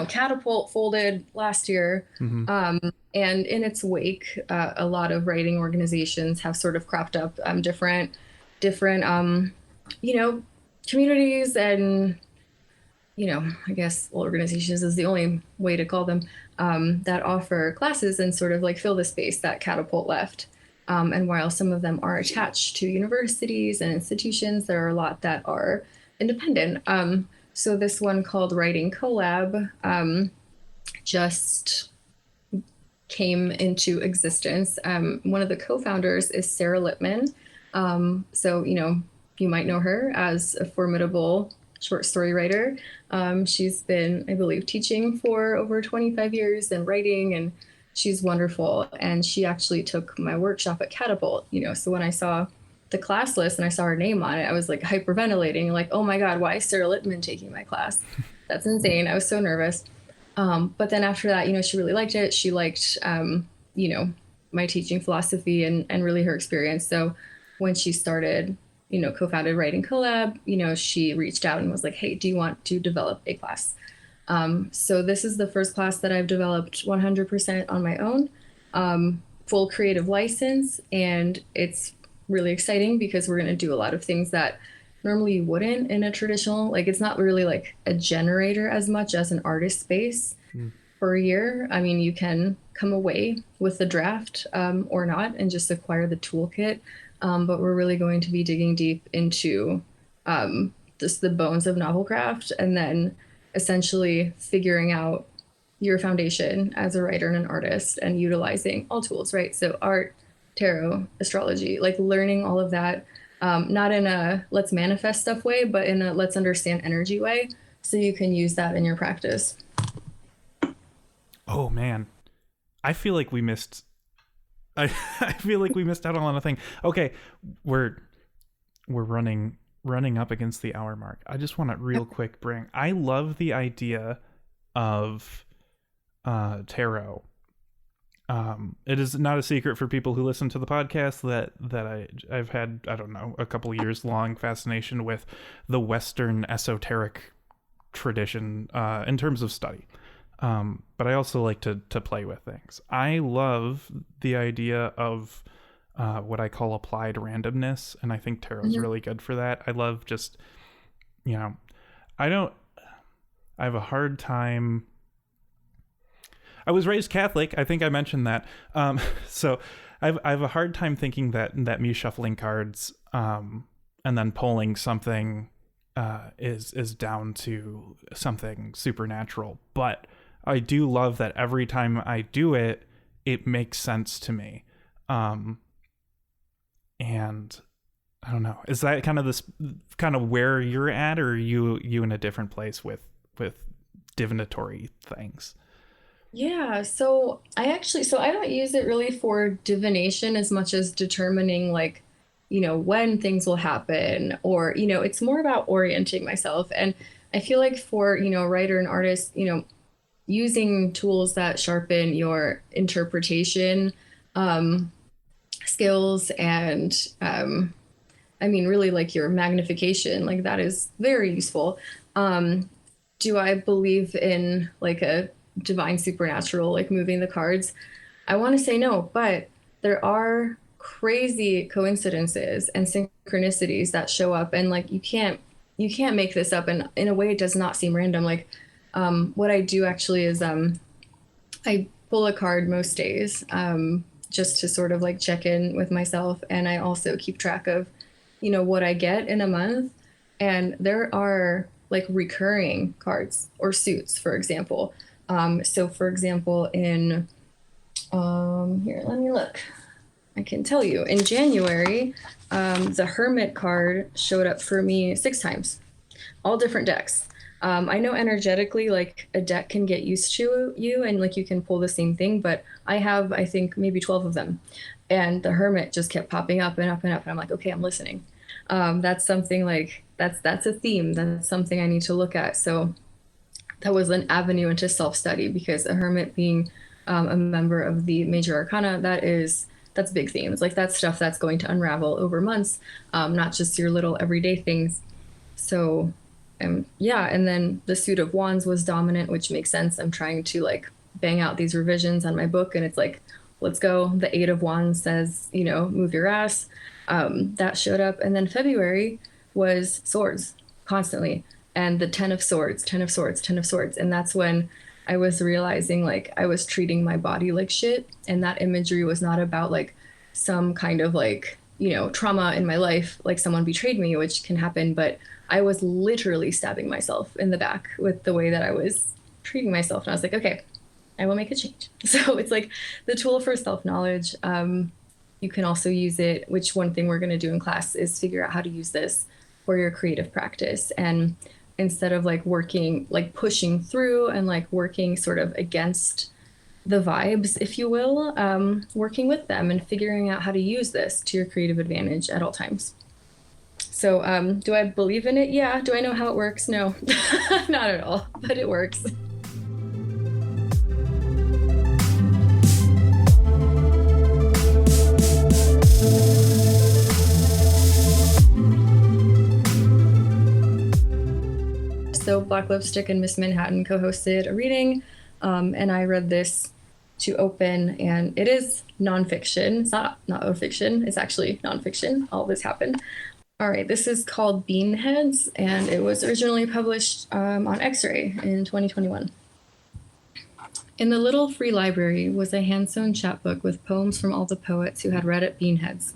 Catapult folded last year, and in its wake, a lot of writing organizations have sort of cropped up, different, communities and, I guess organizations is the only way to call them, that offer classes and sort of like fill the space that Catapult left. And while some of them are attached to universities and institutions, there are a lot that are independent. So this one called Writing Collab just came into existence. One of the co-founders is Sarah Lippman. So, you might know her as a formidable short story writer. She's been, I believe, teaching for over 25 years and writing, and she's wonderful. And she actually took my workshop at Catapult, so when I saw the class list and I saw her name on it, I was like hyperventilating, like, oh my God, why is Sarah Littman taking my class? That's insane. I was so nervous. But then after that, she really liked it. She liked, my teaching philosophy and really her experience. So when she started, co-founded Writing Collab, she reached out and was like, hey, do you want to develop a class? So this is the first class that I've developed 100% on my own. full creative license, and it's really exciting because we're going to do a lot of things that normally you wouldn't in a traditional, like it's not really like a generator as much as an artist space for a year. I mean, you can come away with the draft or not and just acquire the toolkit. But we're really going to be digging deep into just the bones of novelcraft, and then essentially figuring out your foundation as a writer and an artist and utilizing all tools, right? So art, tarot, astrology, like learning all of that, not in a let's manifest stuff way, but in a let's understand energy way, so you can use that in your practice. Oh man, I feel like we missed I feel like we missed out on a thing. Okay, we're running up against the hour mark. I just want to real quick I love the idea of tarot. It is not a secret for people who listen to the podcast that I've had, I don't know, a couple years long fascination with the Western esoteric tradition in terms of study. But I also like to play with things. I love the idea of what I call applied randomness, and I think tarot is really good for that. I love just, I have a hard time. I was raised Catholic. I think I mentioned that. So I have a hard time thinking that me shuffling cards and then pulling something is down to something supernatural. But I do love that every time I do it, it makes sense to me. And I don't know, is that kind of where you're at, or are you in a different place with divinatory things? Yeah, so I don't use it really for divination as much as determining like, when things will happen, or, it's more about orienting myself. And I feel like for, a writer and artist, using tools that sharpen your interpretation skills and, really like your magnification, like that is very useful. Do I believe in like a divine supernatural, like moving the cards? I want to say no, but there are crazy coincidences and synchronicities that show up, and like you can't make this up, and in a way it does not seem random. Like what I do actually is I pull a card most days just to sort of like check in with myself, and I also keep track of what I get in a month. And there are like recurring cards or suits, for example. So for example, in, here, let me look. I can tell you, in January, the Hermit card showed up for me 6 times, all different decks. I know energetically, like a deck can get used to you and like you can pull the same thing, but I have, I think maybe 12 of them. And the Hermit just kept popping up and up and up. And I'm like, okay, I'm listening. That's something like, that's a theme. That's something I need to look at. So that was an avenue into self-study, because a hermit being a member of the major arcana, that's big themes. Like that's stuff that's going to unravel over months, not just your little everyday things. So yeah, and then the suit of wands was dominant, which makes sense. I'm trying to like bang out these revisions on my book, and it's like, let's go. The 8 of wands says, move your ass. That showed up. And then February was swords constantly. And the 10 of swords, 10 of swords, 10 of swords. And that's when I was realizing like I was treating my body like shit. And that imagery was not about like some kind of like, trauma in my life, like someone betrayed me, which can happen. But I was literally stabbing myself in the back with the way that I was treating myself. And I was like, okay, I will make a change. So it's like the tool for self-knowledge. You can also use it, which one thing we're going to do in class is figure out how to use this for your creative practice. And instead of like working, like pushing through and like working sort of against the vibes, if you will, working with them and figuring out how to use this to your creative advantage at all times. So do I believe in it? Yeah. Do I know how it works? No, not at all, but it works. So Black Lipstick and Miss Manhattan co-hosted a reading, and I read this to open, and it is nonfiction. It's not autofiction. It's actually nonfiction. All this happened. All right, this is called Beanheads, and it was originally published on X-Ray in 2021. In the little free library was a hand-sewn chapbook with poems from all the poets who had read at Beanheads.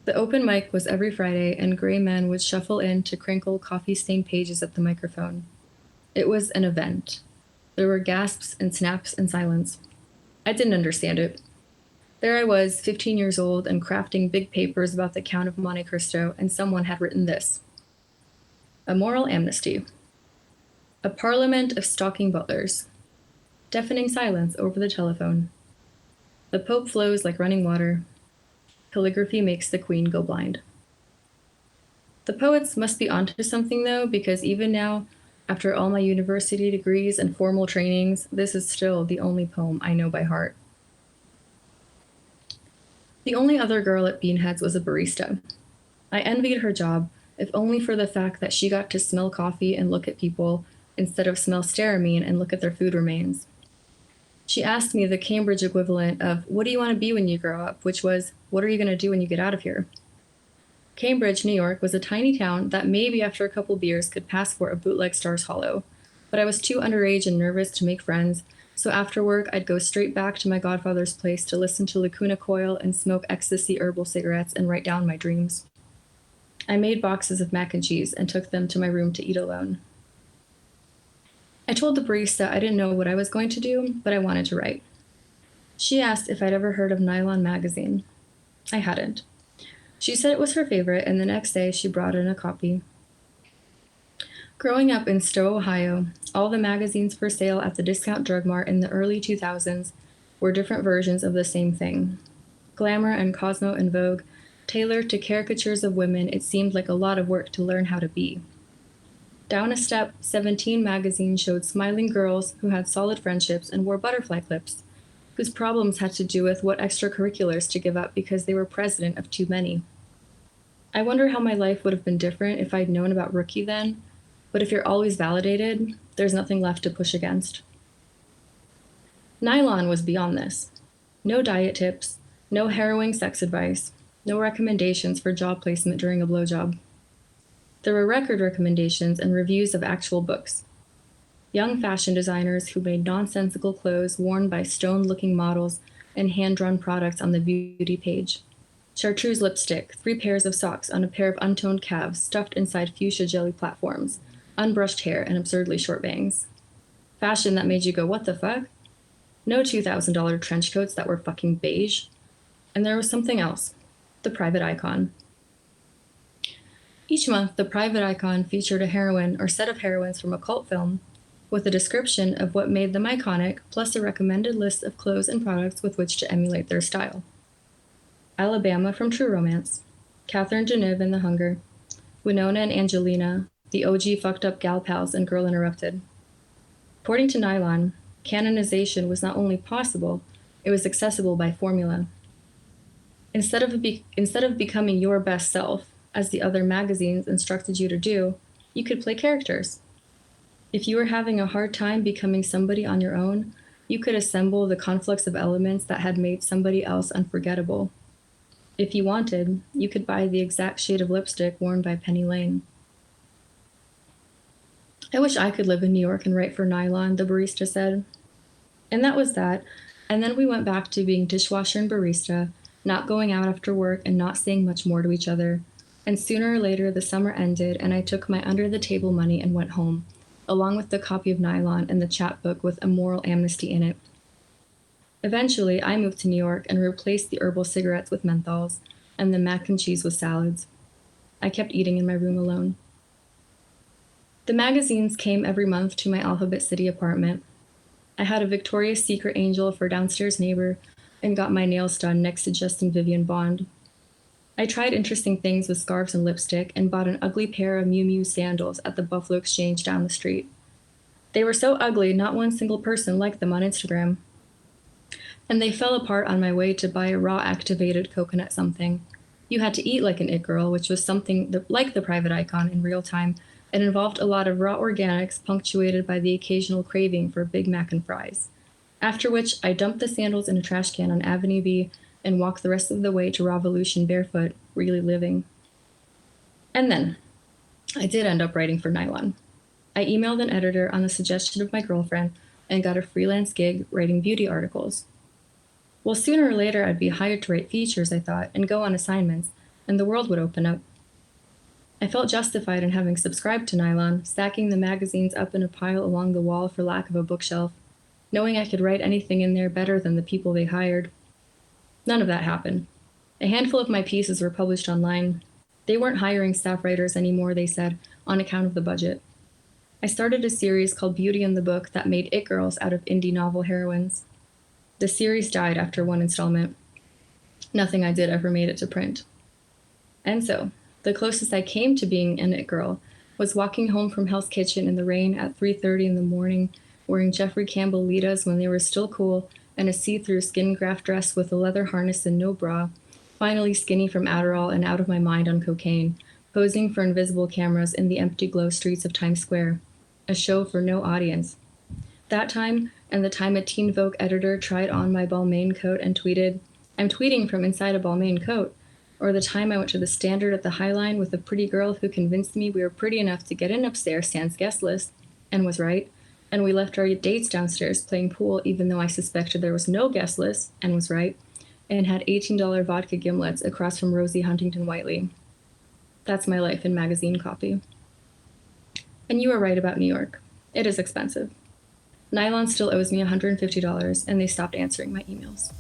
The open mic was every Friday, and gray men would shuffle in to crinkle coffee-stained pages at the microphone. It was an event. There were gasps and snaps and silence. I didn't understand it. There I was, 15 years old, and crafting big papers about the Count of Monte Cristo, and someone had written this: a moral amnesty. A parliament of stalking butlers. Deafening silence over the telephone. The Pope flows like running water. Calligraphy makes the Queen go blind. The poets must be onto something, though, because even now, after all my university degrees and formal trainings, this is still the only poem I know by heart. The only other girl at Beanheads was a barista. I envied her job, if only for the fact that she got to smell coffee and look at people, instead of smell stearamine and look at their food remains. She asked me the Cambridge equivalent of, what do you want to be when you grow up? Which was, what are you going to do when you get out of here? Cambridge, New York was a tiny town that maybe after a couple beers could pass for a bootleg Stars Hollow. But I was too underage and nervous to make friends, so after work I'd go straight back to my godfather's place to listen to Lacuna Coil and smoke ecstasy herbal cigarettes and write down my dreams. I made boxes of mac and cheese and took them to my room to eat alone. I told the barista I didn't know what I was going to do, but I wanted to write. She asked if I'd ever heard of Nylon magazine. I hadn't. She said it was her favorite, and the next day she brought in a copy. Growing up in Stowe, Ohio, all the magazines for sale at the discount drug mart in the early 2000s were different versions of the same thing. Glamour and Cosmo and Vogue, tailored to caricatures of women it seemed like a lot of work to learn how to be. Down a step, 17 magazine showed smiling girls who had solid friendships and wore butterfly clips, whose problems had to do with what extracurriculars to give up because they were president of too many. I wonder how my life would have been different if I'd known about Rookie then, but if you're always validated, there's nothing left to push against. Nylon was beyond this. No diet tips, no harrowing sex advice, no recommendations for job placement during a blowjob. There were record recommendations and reviews of actual books. Young fashion designers who made nonsensical clothes worn by stoned-looking models and hand-drawn products on the beauty page. Chartreuse lipstick, 3 pairs of socks on a pair of untoned calves stuffed inside fuchsia jelly platforms, unbrushed hair, and absurdly short bangs. Fashion that made you go, what the fuck? No $2,000 trench coats that were fucking beige. And there was something else, the private icon. Each month, the private icon featured a heroine or set of heroines from a cult film with a description of what made them iconic, plus a recommended list of clothes and products with which to emulate their style. Alabama from True Romance, Catherine Deneuve in The Hunger, Winona and Angelina, the OG fucked up gal pals in Girl Interrupted. According to Nylon, canonization was not only possible, it was accessible by formula. Instead of becoming your best self, as the other magazines instructed you to do, you could play characters. If you were having a hard time becoming somebody on your own, you could assemble the conflicts of elements that had made somebody else unforgettable. If you wanted, you could buy the exact shade of lipstick worn by Penny Lane. I wish I could live in New York and write for Nylon, the barista said. And that was that, and then we went back to being dishwasher and barista, not going out after work and not saying much more to each other. And sooner or later, the summer ended, and I took my under-the-table money and went home, along with the copy of Nylon and the chapbook with a moral amnesty in it. Eventually, I moved to New York and replaced the herbal cigarettes with menthols and the mac and cheese with salads. I kept eating in my room alone. The magazines came every month to my Alphabet City apartment. I had a Victoria's Secret angel for downstairs neighbor and got my nails done next to Justin Vivian Bond. I tried interesting things with scarves and lipstick and bought an ugly pair of Miu Miu sandals at the Buffalo Exchange down the street. They were so ugly, not one single person liked them on Instagram. And they fell apart on my way to buy a raw activated coconut something. You had to eat like an it girl, which was something like the private icon in real time, and involved a lot of raw organics punctuated by the occasional craving for Big Mac and fries. After which, I dumped the sandals in a trash can on Avenue B and walked the rest of the way to Revolution barefoot, really living. And then, I did end up writing for Nylon. I emailed an editor on the suggestion of my girlfriend and got a freelance gig writing beauty articles. Well, sooner or later I'd be hired to write features, I thought, and go on assignments, and the world would open up. I felt justified in having subscribed to Nylon, stacking the magazines up in a pile along the wall for lack of a bookshelf, knowing I could write anything in there better than the people they hired. None of that happened. A handful of my pieces were published online. They weren't hiring staff writers anymore, they said, on account of the budget. I started a series called Beauty in the Book that made it girls out of indie novel heroines. The series died after one installment. Nothing I did ever made it to print. And so, the closest I came to being an it girl was walking home from Hell's Kitchen in the rain at 3:30 in the morning, wearing Jeffrey Campbell Litas when they were still cool, and a see-through skin graft dress with a leather harness and no bra, finally skinny from Adderall and out of my mind on cocaine, posing for invisible cameras in the empty glow streets of Times Square. A show for no audience. That time, and the time a Teen Vogue editor tried on my Balmain coat and tweeted, "I'm tweeting from inside a Balmain coat," or the time I went to the Standard at the High Line with a pretty girl who convinced me we were pretty enough to get in upstairs sans guest list, and was right, and we left our dates downstairs playing pool even though I suspected there was no guest list, and was right, and had $18 vodka gimlets across from Rosie Huntington Whiteley. That's my life in magazine copy. And you were right about New York. It is expensive. Nylon still owes me $150, and they stopped answering my emails.